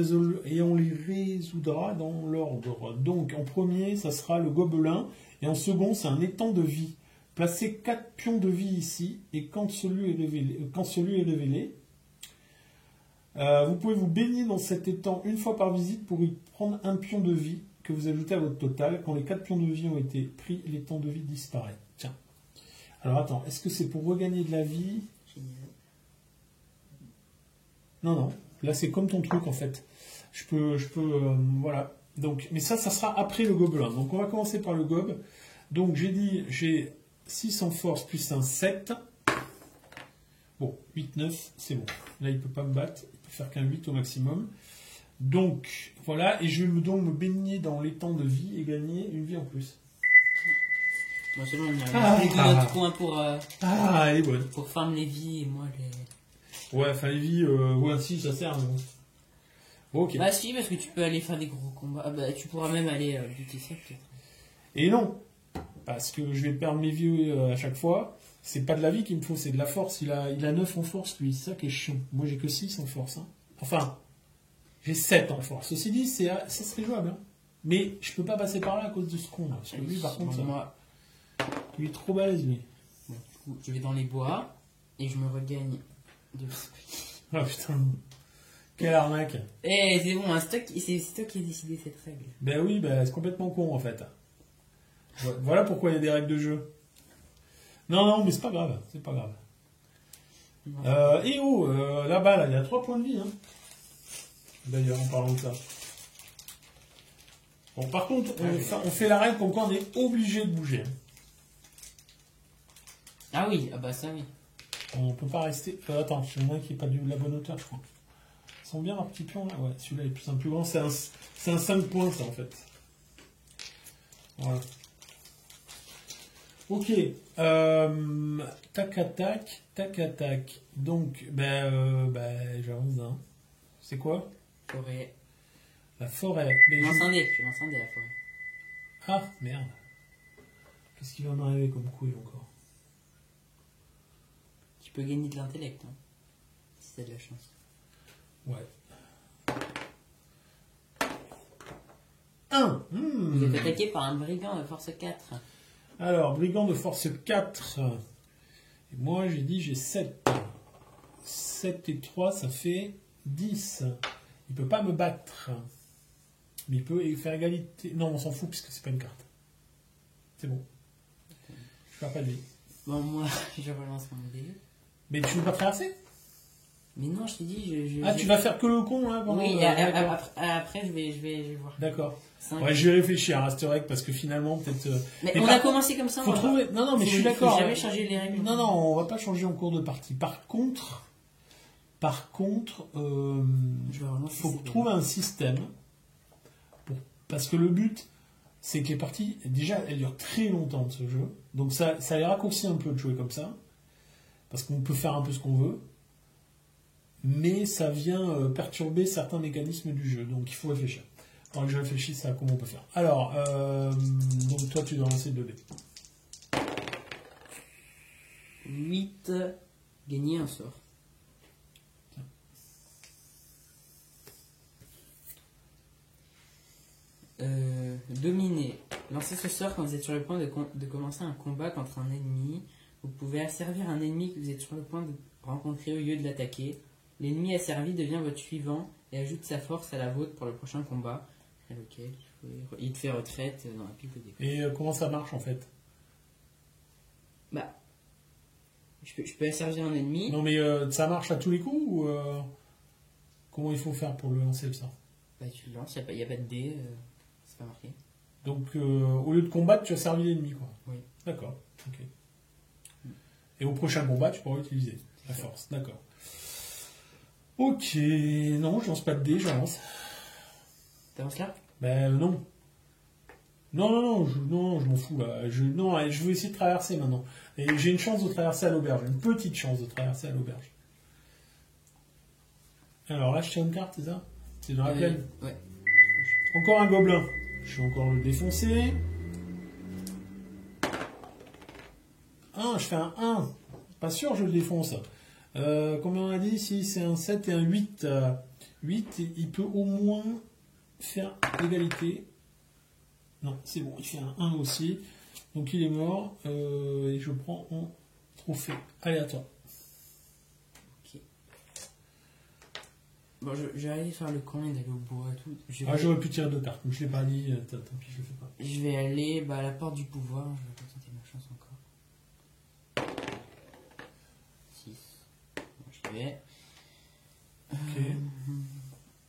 [SPEAKER 3] dans l'ordre. Donc, en premier, ça sera le gobelin. Et en second, c'est un étang de vie. Placez 4 pions de vie ici. Et quand celui est révélé, vous pouvez vous baigner dans cet étang une fois par visite pour y prendre un pion de vie que vous ajoutez à votre total. Quand les 4 pions de vie ont été pris, l'étang de vie disparaît. Tiens. Alors, attends. Est-ce que c'est pour regagner de la vie? Non. Là, c'est comme ton truc, en fait. Je peux, voilà. Donc, mais ça sera après le gobelin. Donc, on va commencer par le gobe. Donc, j'ai 6 en force plus un 7. Bon, 8, 9, c'est bon. Là, il ne peut pas me battre. Il peut faire qu'un 8 au maximum. Donc, voilà. Et je vais donc me baigner dans l'étang de vie et gagner une vie en plus.
[SPEAKER 2] Bon, c'est bon, on a notre coin pour...
[SPEAKER 3] elle est bonne.
[SPEAKER 2] Pour farm les vies et moi les...
[SPEAKER 3] Ouais, enfin les vies, ouais, si, ça sert. Mais bon. Ok.
[SPEAKER 2] Bah si, parce que tu peux aller faire des gros combats. Ah, bah, tu pourras même aller lutter ça peut-être.
[SPEAKER 3] Et non, parce que je vais perdre mes vies à chaque fois. C'est pas de la vie qu'il me faut, c'est de la force. Il a 9 en force, lui. C'est ça qui est chiant. Moi, j'ai que 6 en force. Hein. Enfin, j'ai 7 en force. Ceci dit, ça serait jouable. Hein. Mais je peux pas passer par là à cause de ce con. Là, parce que lui, par contre,
[SPEAKER 2] moi...
[SPEAKER 3] il est trop balèze, lui.
[SPEAKER 2] Bon, du coup, je vais dans les bois et je me regagne de...
[SPEAKER 3] Ah putain. Quelle arnaque.
[SPEAKER 2] Eh, c'est bon, c'est toi qui as décidé cette règle.
[SPEAKER 3] Ben oui, c'est complètement con en fait. Voilà pourquoi il y a des règles de jeu. Non, mais c'est pas grave, c'est pas grave. Là-bas, là, il y a 3 points de vie. Hein. D'ailleurs, en parlant de ça. Bon, par contre, on fait la règle comme quoi on est obligé de bouger.
[SPEAKER 2] Ah oui, ah bah ça oui.
[SPEAKER 3] On peut pas rester... attends, je me qui n'est pas de la bonne hauteur, je crois. Ils sont bien leurs petits pions, là. Ouais, celui-là est plus un plus grand. C'est un 5 points, ça, en fait. Voilà. Ok. Tac. Donc, j'avance d'un. C'est quoi?
[SPEAKER 2] Forêt.
[SPEAKER 3] La forêt.
[SPEAKER 2] Je vais m'incendier la forêt.
[SPEAKER 3] Ah, merde. Qu'est-ce qui va m'arriver comme couille encore?
[SPEAKER 2] Tu peux gagner de l'intellect, hein, si t'as de la chance.
[SPEAKER 3] Ouais. 1.
[SPEAKER 2] Vous êtes attaqué par un brigand de force 4.
[SPEAKER 3] Alors, brigand de force 4. Et moi, j'ai dit j'ai 7. 7 et 3, ça fait 10. Il peut pas me battre. Mais il peut faire égalité. Non, on s'en fout puisque c'est pas une carte. C'est bon. Je perds pas de vie.
[SPEAKER 2] Bon, moi, je relance mon dé.
[SPEAKER 3] Mais tu veux pas traverser?
[SPEAKER 2] Mais non, je t'ai dit,
[SPEAKER 3] Ah, tu vas faire que le con, là, pendant
[SPEAKER 2] Oui,
[SPEAKER 3] le-
[SPEAKER 2] et
[SPEAKER 3] d'accord.
[SPEAKER 2] après, je vais voir.
[SPEAKER 3] D'accord.
[SPEAKER 2] 5.
[SPEAKER 3] Ouais, je vais réfléchir à Asterek parce que finalement, peut-être.
[SPEAKER 2] Mais
[SPEAKER 3] Mais
[SPEAKER 2] on
[SPEAKER 3] par
[SPEAKER 2] a commencé comme ça.
[SPEAKER 3] Faut
[SPEAKER 2] on va
[SPEAKER 3] trouver. Non, non, mais
[SPEAKER 2] Faut-
[SPEAKER 3] je suis
[SPEAKER 2] faut
[SPEAKER 3] d'accord.
[SPEAKER 2] jamais changer les règles.
[SPEAKER 3] Non, non, on va pas changer en cours de partie. Par contre,
[SPEAKER 2] Je vais relancer
[SPEAKER 3] faut
[SPEAKER 2] cette
[SPEAKER 3] trouver un système. Parce que le but, c'est que les parties, déjà, elles durent très longtemps de ce jeu. Donc ça les raccourcit un peu de jouer comme ça. Parce qu'on peut faire un peu ce qu'on veut. Mais ça vient perturber certains mécanismes du jeu. Donc il faut réfléchir. Alors que je réfléchisse à comment on peut faire. Alors, donc toi, tu dois lancer 2 dés.
[SPEAKER 2] 8. Gagner un sort. Dominer. Lancez ce sort quand vous êtes sur le point de commencer un combat contre un ennemi. Vous pouvez asservir un ennemi que vous êtes sur le point de rencontrer au lieu de l'attaquer. L'ennemi asservi devient votre suivant et ajoute sa force à la vôtre pour le prochain combat. Il te fait retraite dans la pile de dés.
[SPEAKER 3] Et comment ça marche en fait?
[SPEAKER 2] Bah, je peux asservir un ennemi.
[SPEAKER 3] Non mais ça marche à tous les coups ou comment il faut faire pour le lancer le sort?
[SPEAKER 2] Bah, tu le lances, il n'y a pas de dés, c'est pas marqué.
[SPEAKER 3] Donc au lieu de combattre, tu as servi l'ennemi quoi.
[SPEAKER 2] Oui.
[SPEAKER 3] D'accord. Ok. Et au prochain combat, tu pourras utiliser la force. D'accord. Ok. Non, je lance pas de dés, j'avance.
[SPEAKER 2] T'avances là?
[SPEAKER 3] Ben non. Non, je m'en fous là. Je veux essayer de traverser maintenant. Et j'ai une chance de traverser à l'auberge, une petite chance de traverser à l'auberge. Alors là, je tire une carte, c'est ça? C'est dans la plaine?
[SPEAKER 2] Ouais.
[SPEAKER 3] Encore un gobelin. Je vais encore le défoncer. Je fais un 1. Pas sûr, je le défonce. Combien on a dit? Si c'est un 7 et un 8. 8, il peut au moins faire égalité. Non, c'est bon, il fait un 1 aussi. Donc il est mort. Et je prends un trophée. Allez, à toi.
[SPEAKER 2] Ok. Bon, je vais aller faire le coin et d'aller au bois et tout.
[SPEAKER 3] J'aurais pu tirer 2 cartes, mais je l'ai pas dit. Tant pis, je le fais pas.
[SPEAKER 2] Je vais aller à la porte du pouvoir. Je vais pas tenter ma chance encore. 6. Bon, j'y vais.
[SPEAKER 3] Ok.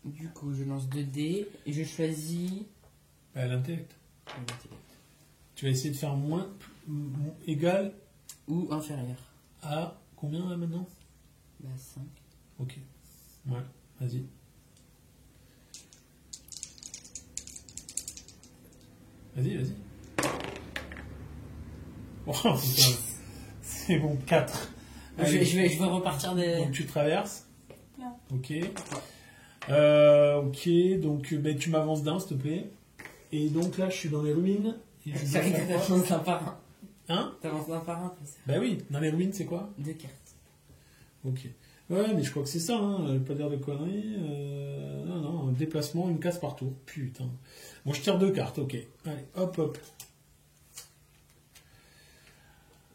[SPEAKER 2] Du coup, je lance 2 dés et je choisis
[SPEAKER 3] L'intellect.
[SPEAKER 2] l'intellect.
[SPEAKER 3] Tu vas essayer de faire égal
[SPEAKER 2] Ou inférieur.
[SPEAKER 3] à combien là maintenant?
[SPEAKER 2] Bah 5.
[SPEAKER 3] Ok. Ouais, vas-y. Vas-y. Oh putain. C'est bon, 4.
[SPEAKER 2] Je vais repartir des...
[SPEAKER 3] Donc tu traverses.
[SPEAKER 2] Non.
[SPEAKER 3] Ok. Ok, donc tu m'avances d'un, s'il te plaît. Et donc là, je suis dans les ruines. Et je
[SPEAKER 2] Ça
[SPEAKER 3] dois
[SPEAKER 2] veut
[SPEAKER 3] faire
[SPEAKER 2] dire que
[SPEAKER 3] quoi?
[SPEAKER 2] t'avances d'un par un.
[SPEAKER 3] Hein?
[SPEAKER 2] T'avances d'un par un, après ça.
[SPEAKER 3] Bah oui, dans les ruines, c'est quoi?
[SPEAKER 2] 2 cartes.
[SPEAKER 3] Ok. Ouais, mais je crois que c'est ça, hein. Je vais pas dire de conneries. Non, déplacement, une case par tour. Putain. Bon, je tire 2 cartes, ok. Allez, hop.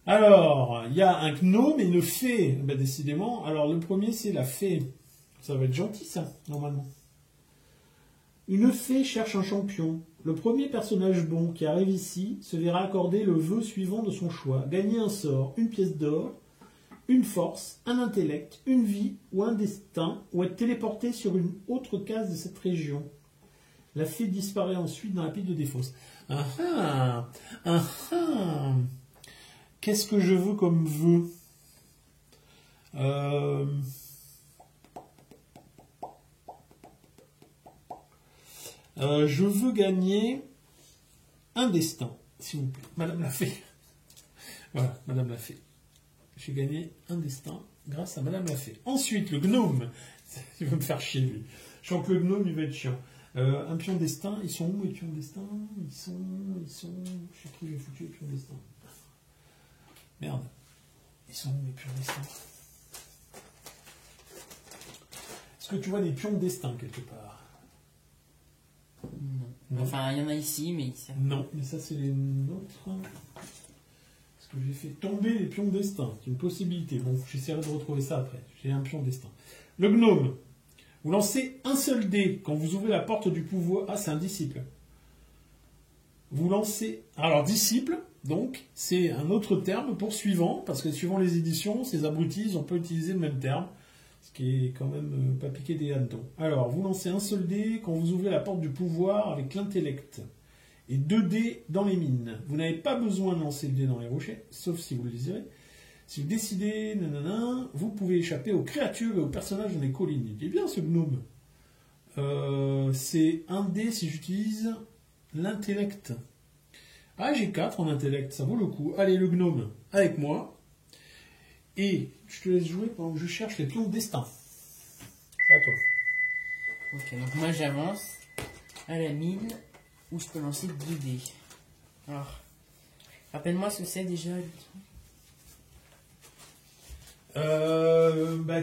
[SPEAKER 3] Alors, il y a un gnome et une fée. Bah, décidément. Alors, le premier, c'est la fée. Ça va être gentil, ça, normalement. Une fée cherche un champion. Le premier personnage bon qui arrive ici se verra accorder le vœu suivant de son choix. Gagner un sort, une pièce d'or, une force, un intellect, une vie ou un destin, ou être téléporté sur une autre case de cette région. La fée disparaît ensuite dans la pile de défausse. Qu'est-ce que je veux comme vœu? Je veux gagner un destin, s'il vous plaît. Madame la fée. Voilà, Madame la fée. J'ai gagné un destin grâce à Madame la fée. Ensuite, le gnome. Il va me faire chier, lui. Je sens que le gnome, il va être chiant. Un pion destin. Ils sont où, les pions destin? Ils sont... Je sais plus où j'ai foutu les pions destin. Merde. Ils sont où, les pions destin? Est-ce que tu vois des pions destin, quelque part?
[SPEAKER 2] Non. Enfin, il y en a ici, mais ici.
[SPEAKER 3] Non, mais ça, c'est les nôtres. Parce que j'ai fait tomber les pions destin. C'est une possibilité. Bon, j'essaierai de retrouver ça après. J'ai un pion destin. Le gnome. Vous lancez un seul dé quand vous ouvrez la porte du pouvoir. Ah, c'est un disciple. Vous lancez... Alors, disciple, Donc, c'est un autre terme pour suivant, parce que suivant les éditions, ces abrutis, ils n'ont pas utilisé le même terme, ce qui est quand même pas piqué des hannetons. Alors, vous lancez un seul dé quand vous ouvrez la porte du pouvoir avec l'intellect, et 2 dés dans les mines. Vous n'avez pas besoin de lancer le dé dans les rochers, sauf si vous le désirez. Si vous décidez, nanana, vous pouvez échapper aux créatures et aux personnages dans les collines. Il est bien ce gnome. C'est un dé si j'utilise l'intellect. Ah, j'ai 4 en intellect, ça vaut le coup. Allez, le gnome, avec moi. Et je te laisse jouer pendant que je cherche les pions de destin. À toi.
[SPEAKER 2] Ok, donc moi j'avance à la mine où je peux lancer 2 dés. Alors, rappelle-moi ce que c'est déjà.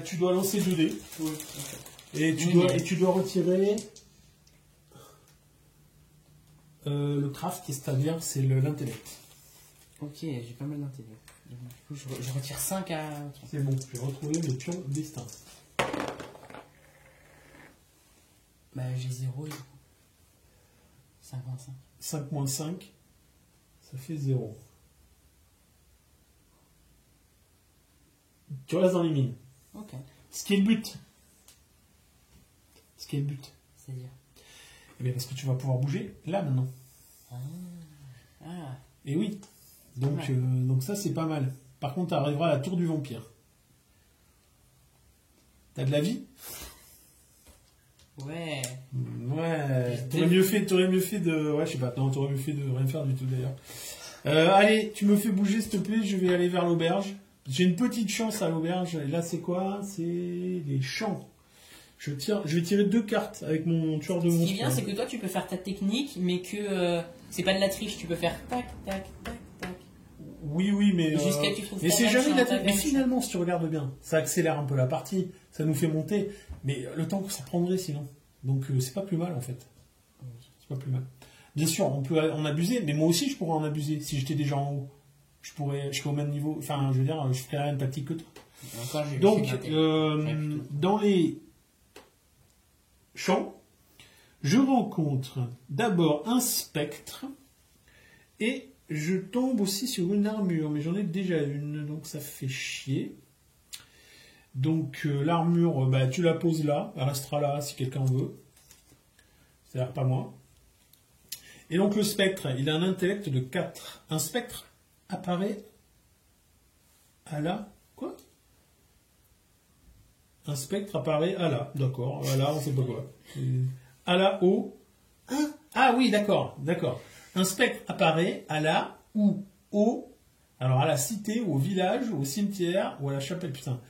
[SPEAKER 3] Tu dois lancer 2 dés.
[SPEAKER 2] Oui.
[SPEAKER 3] Et tu dois retirer le craft, c'est-à-dire c'est l'intellect.
[SPEAKER 2] Ok, j'ai pas mal d'intellect. Du coup, je retire 5 à...
[SPEAKER 3] C'est bon, j'ai retrouvé le pion destin.
[SPEAKER 2] Bah j'ai 0 et du coup. 5 moins 5.
[SPEAKER 3] 5 moins 5, ça fait 0. Tu restes dans les mines.
[SPEAKER 2] Ok.
[SPEAKER 3] Ce qui est le but.
[SPEAKER 2] C'est-à-dire.
[SPEAKER 3] Eh bien, parce que tu vas pouvoir bouger là maintenant.
[SPEAKER 2] Ah.
[SPEAKER 3] Et oui. Donc,
[SPEAKER 2] Ouais.
[SPEAKER 3] donc ça, c'est pas mal. Par contre, tu arriveras à la tour du vampire. T'as de la vie?
[SPEAKER 2] Ouais.
[SPEAKER 3] Ouais. T'aurais mieux fait de... Ouais, je sais pas. Non, t'aurais mieux fait de rien faire du tout d'ailleurs. Allez, tu me fais bouger s'il te plaît. Je vais aller vers l'auberge. J'ai une petite chance à l'auberge. Et là, c'est quoi? C'est les champs. Je vais tirer 2 cartes avec mon tueur de
[SPEAKER 2] Ce
[SPEAKER 3] monstres.
[SPEAKER 2] qui est bien, c'est que toi tu peux faire ta technique, mais que c'est pas de la triche. Tu peux faire tac, tac, tac, tac.
[SPEAKER 3] Oui, mais...
[SPEAKER 2] Jusqu'à ce que tu trouves
[SPEAKER 3] mais
[SPEAKER 2] ta
[SPEAKER 3] c'est
[SPEAKER 2] match
[SPEAKER 3] jamais de la
[SPEAKER 2] dans ta
[SPEAKER 3] tête. Mais
[SPEAKER 2] match.
[SPEAKER 3] finalement, si tu regardes bien, ça accélère un peu la partie. Ça nous fait monter. Mais le temps que ça prendrait sinon. Donc, c'est pas plus mal en fait. C'est pas plus mal. Bien sûr, on peut en abuser, mais moi aussi je pourrais en abuser. Si j'étais déjà en haut, je serais au même niveau. Enfin, je veux dire, je ferais la même tactique que toi.
[SPEAKER 2] Encore, j'ai
[SPEAKER 3] Donc,
[SPEAKER 2] fait ma tête.
[SPEAKER 3] dans les champs, je rencontre d'abord un spectre et je tombe aussi sur une armure, mais j'en ai déjà une, donc ça fait chier. Donc l'armure, tu la poses là, elle restera là si quelqu'un veut. C'est-à-dire pas moi. Et donc le spectre, il a un intellect de 4. Un spectre apparaît à la... Quoi? Un spectre apparaît à la... D'accord, à la, on sait pas quoi. À la, au... Hein? Ah oui, d'accord. Un spectre apparaît à la, ou, au... Alors à la cité, ou au village, ou au cimetière, ou à la chapelle. Putain,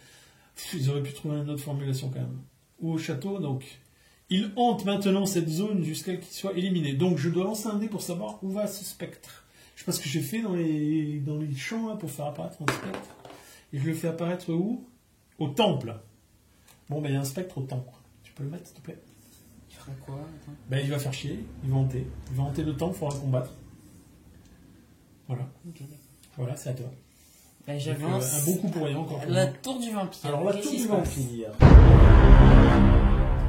[SPEAKER 3] ils auraient pu trouver une autre formulation quand même. Ou au château, donc... Il hante maintenant cette zone jusqu'à qu'il soit éliminé. Donc je dois lancer un dé pour savoir où va ce spectre. Je sais pas ce que j'ai fait dans les champs là, pour faire apparaître un spectre. Et je le fais apparaître où? Au temple. Bon, il y a un spectre au temple. Tu peux le mettre, s'il te plaît?
[SPEAKER 2] Tu feras quoi? Attends.
[SPEAKER 3] Il va faire chier, il va hanter. Il va hanter le temple, il faudra le combattre. Voilà.
[SPEAKER 2] Ok, d'accord.
[SPEAKER 3] Voilà, c'est à toi.
[SPEAKER 2] J'avance.
[SPEAKER 3] Un bon coup pour rien encore.
[SPEAKER 2] La tour du vampire.
[SPEAKER 3] Alors, la
[SPEAKER 2] Qu'est-ce
[SPEAKER 3] tour
[SPEAKER 2] qui
[SPEAKER 3] du
[SPEAKER 2] se passe?
[SPEAKER 3] vampire.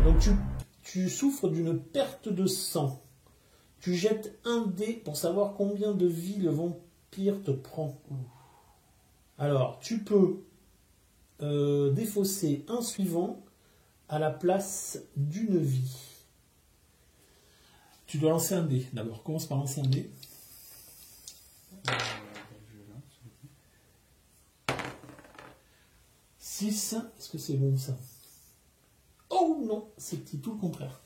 [SPEAKER 3] Donc, tu souffres d'une perte de sang. Tu jettes un dé pour savoir combien de vie le vampire te prend. Alors, tu peux défausser un suivant à la place d'une vie. Tu dois lancer un dé d'abord. Commence par lancer un dé.
[SPEAKER 2] Je lance.
[SPEAKER 3] 6. Est-ce que c'est bon ça? Oh non, c'était tout le contraire.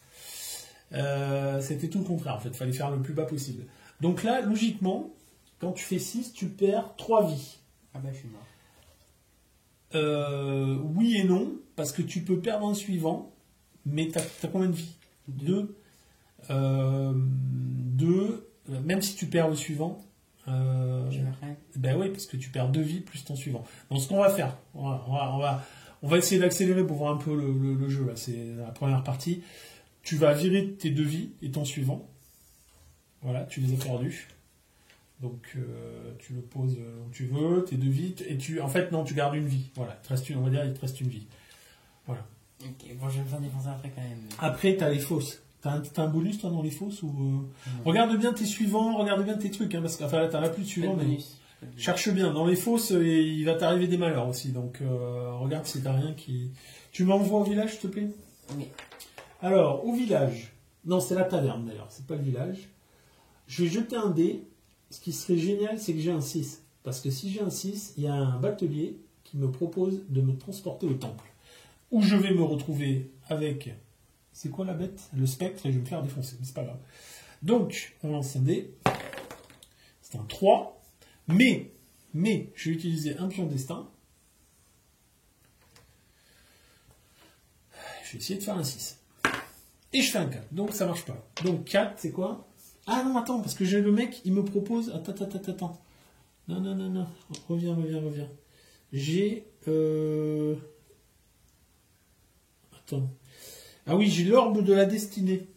[SPEAKER 3] C'était tout le contraire en fait. Il fallait faire le plus bas possible. Donc là, logiquement, quand tu fais 6, tu perds 3 vies.
[SPEAKER 2] Ah je suis mort.
[SPEAKER 3] Oui et non, parce que tu peux perdre un suivant, mais t'as combien de vies? 2. 2. Même si tu perds le suivant.
[SPEAKER 2] Je m'arrête.
[SPEAKER 3] Ben oui, parce que tu perds 2 vies plus ton suivant. Donc ce qu'on va faire, on va essayer d'accélérer pour voir un peu le jeu. Là, c'est la première partie. Tu vas virer tes 2 vies et ton suivant. Voilà, tu les as perdus. Donc tu le poses où tu veux, tes 2 vies, et en fait non, tu gardes une vie. Voilà, il te reste il te reste une vie. Voilà.
[SPEAKER 2] Ok, bon, je vais me faire défoncer après quand même.
[SPEAKER 3] Après, tu as les fausses. T'as un bonus toi dans les fausses ou Regarde bien tes suivants, regarde bien tes trucs, hein, parce que enfin là t'en as plus de suivants, mais cherche bien. Dans les fausses, il va t'arriver des malheurs aussi, donc regarde si t'as rien qui. Tu m'envoies au village, s'il te plaît?
[SPEAKER 2] Oui.
[SPEAKER 3] Alors, au village. Non, c'est la taverne d'ailleurs, c'est pas le village. Je vais jeter un dé. Ce qui serait génial, c'est que j'ai un 6. Parce que si j'ai un 6, il y a un batelier qui me propose de me transporter au temple. Où je vais me retrouver avec. C'est quoi la bête? Le spectre, et je vais me faire défoncer, mais c'est pas grave. Donc, on lance un dé. C'est un 3. Mais, je vais utiliser un pion destin. Je vais essayer de faire un 6. Et je fais un 4. Donc, ça marche pas. Donc, 4, c'est quoi? Ah non, attends, parce que j'ai le mec, il me propose. Attends. Non. Reviens. J'ai. Attends. Ah oui, j'ai l'orbe de la destinée.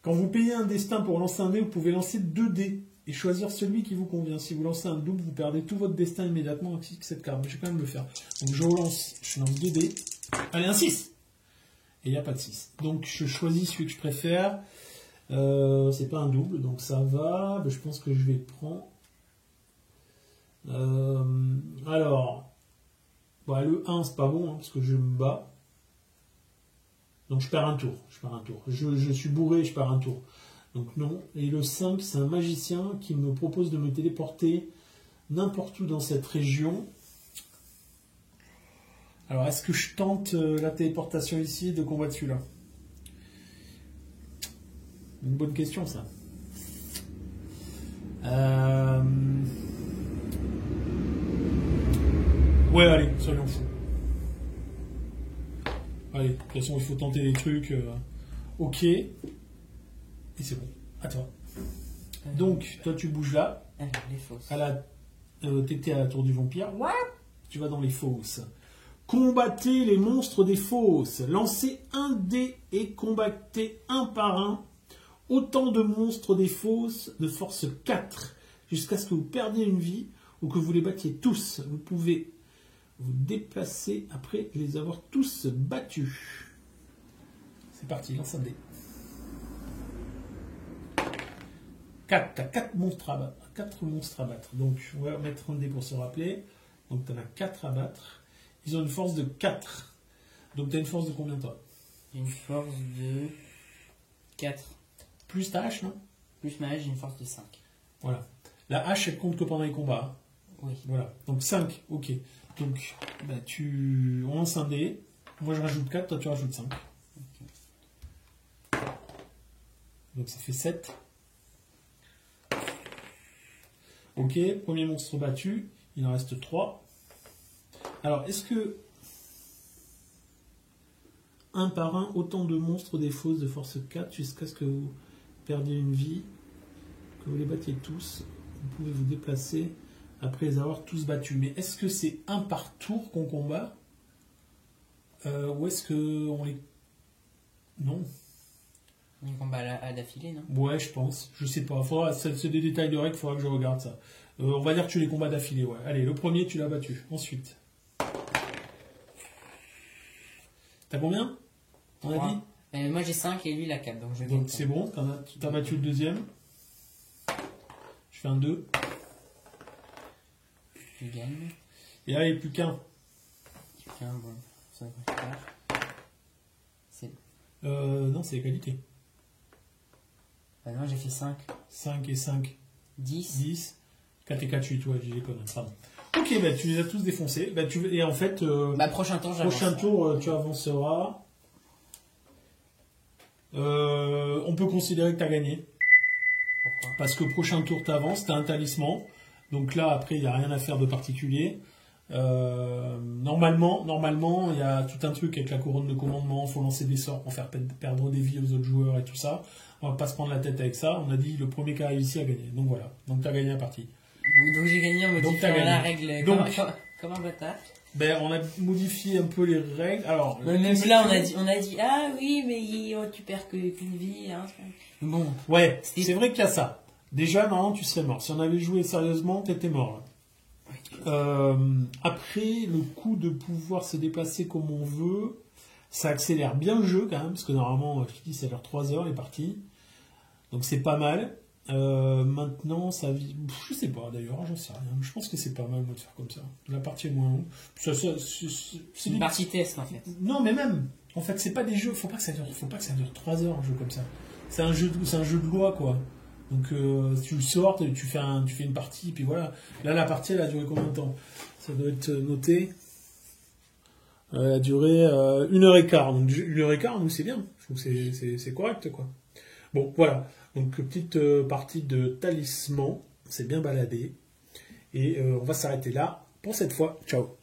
[SPEAKER 3] Quand vous payez un destin pour lancer un dé, vous pouvez lancer 2 dés et choisir celui qui vous convient. Si vous lancez un double, vous perdez tout votre destin immédiatement avec cette carte. Mais je vais quand même le faire. Donc je lance 2 dés. Allez, un 6. Et il n'y a pas de 6. Donc je choisis celui que je préfère. C'est pas un double, donc ça va. Je pense que je vais prendre. Alors. Le 1, c'est pas bon, hein, parce que je me bats. Donc je perds un tour. Je suis bourré, je perds un tour. Donc non. Et le 5, c'est un magicien qui me propose de me téléporter n'importe où dans cette région. Alors est-ce que je tente la téléportation ici et de combattre celui-là? Une bonne question ça. Ouais, allez, soyons fous. Allez, de toute façon, il faut tenter des trucs. Ok. Et c'est bon. À toi. Donc, toi, tu bouges là.
[SPEAKER 2] Alors, les fausses.
[SPEAKER 3] T'étais à la tour du vampire. Ouais. Tu vas dans les fosses. Combattez les monstres des fosses. Lancez un dé et combattez un par un autant de monstres des fosses de force 4 jusqu'à ce que vous perdiez une vie ou que vous les battiez tous. Vous pouvez vous déplacer après les avoir tous battus. C'est parti, lance un dé. 4, t'as 4 monstres à battre. 4 monstres à battre. Donc, on va mettre un dé pour se rappeler. Donc, t'en as 4 à battre. Ils ont une force de 4. Donc, t'as une force de combien, toi?
[SPEAKER 2] Une force de 4.
[SPEAKER 3] Plus ta hache, non?
[SPEAKER 2] Plus ma hache, j'ai une force de 5.
[SPEAKER 3] Voilà. La hache, elle compte que pendant les combats.
[SPEAKER 2] Oui.
[SPEAKER 3] Voilà. Donc, 5, ok. Donc, on lance un dé. Moi, je rajoute 4, toi, tu rajoutes 5. Okay. Donc, ça fait 7. Ok, premier monstre battu. Il en reste 3. Alors, est-ce que un par un, autant de monstres des fosses de force 4 jusqu'à ce que vous perdiez une vie, que vous les battiez tous, vous pouvez vous déplacer après les avoir tous battus. Mais est-ce que c'est un par tour qu'on combat ou est-ce que on les... Non.
[SPEAKER 2] On combat à d'affilée, non?
[SPEAKER 3] Ouais, je pense. Je sais pas. C'est des détails de règles, il faudra que je regarde ça. On va dire que tu les combats d'affilée, ouais. Allez, le premier, tu l'as battu. Ensuite. T'as combien? On a dit
[SPEAKER 2] moi j'ai 5 et lui il a 4.
[SPEAKER 3] Donc c'est bon, t'as battu le deuxième. Je fais un 2.
[SPEAKER 2] Tu gagnes.
[SPEAKER 3] Et là, il n'y a plus qu'un.
[SPEAKER 2] Bon. Ça va faire. C'est...
[SPEAKER 3] non, c'est égalité.
[SPEAKER 2] non, j'ai fait 5.
[SPEAKER 3] 5 et 5.
[SPEAKER 2] 10.
[SPEAKER 3] 10. 4 et 4, 8, ouais, j'ai les conneries, pardon. Ok, tu les as tous défoncés. Et en fait...
[SPEAKER 2] prochain tour,
[SPEAKER 3] tu avanceras. On peut considérer que tu as gagné.
[SPEAKER 2] Pourquoi?
[SPEAKER 3] Parce que prochain tour, tu avances, tu as un talisman. Donc là, après, il n'y a rien à faire de particulier. Normalement, il y a tout un truc avec la couronne de commandement. Il faut lancer des sorts pour faire perdre des vies aux autres joueurs et tout ça. On va pas se prendre la tête avec ça. On a dit le premier qui arrive ici a gagné. Donc voilà. Donc tu as gagné la partie.
[SPEAKER 2] Donc j'ai gagné en modifiant la règle comme un bâtard.
[SPEAKER 3] On a modifié un peu les règles. Alors,
[SPEAKER 2] même là, on a dit ah oui, mais tu perds qu'une vie. Hein.
[SPEAKER 3] Bon. Ouais, c'est vrai qu'il y a ça. Déjà, normalement, tu serais mort. Si on avait joué sérieusement, t'étais mort. Okay. Après, le coup de pouvoir se déplacer comme on veut, Ça accélère bien le jeu quand même, parce que normalement, je dis, ça dure 3 heures les parties. Donc c'est pas mal. Maintenant, je sais pas d'ailleurs, j'en sais rien. Je pense que c'est pas mal de faire comme ça. La partie est moins longue.
[SPEAKER 2] C'est une partie test en fait.
[SPEAKER 3] Non, mais même. En fait, c'est pas des jeux. Faut pas que ça dure 3 heures un jeu comme ça. C'est un jeu de loi quoi. Donc tu le sors, tu fais une partie, puis voilà. Là, la partie elle a duré combien de temps? Ça doit être noté. Elle a duré 1h15. Donc 1h15, nous c'est bien. Je trouve que c'est correct quoi. Bon, voilà. Donc, petite partie de Talisman. C'est bien baladé. Et on va s'arrêter là pour cette fois. Ciao.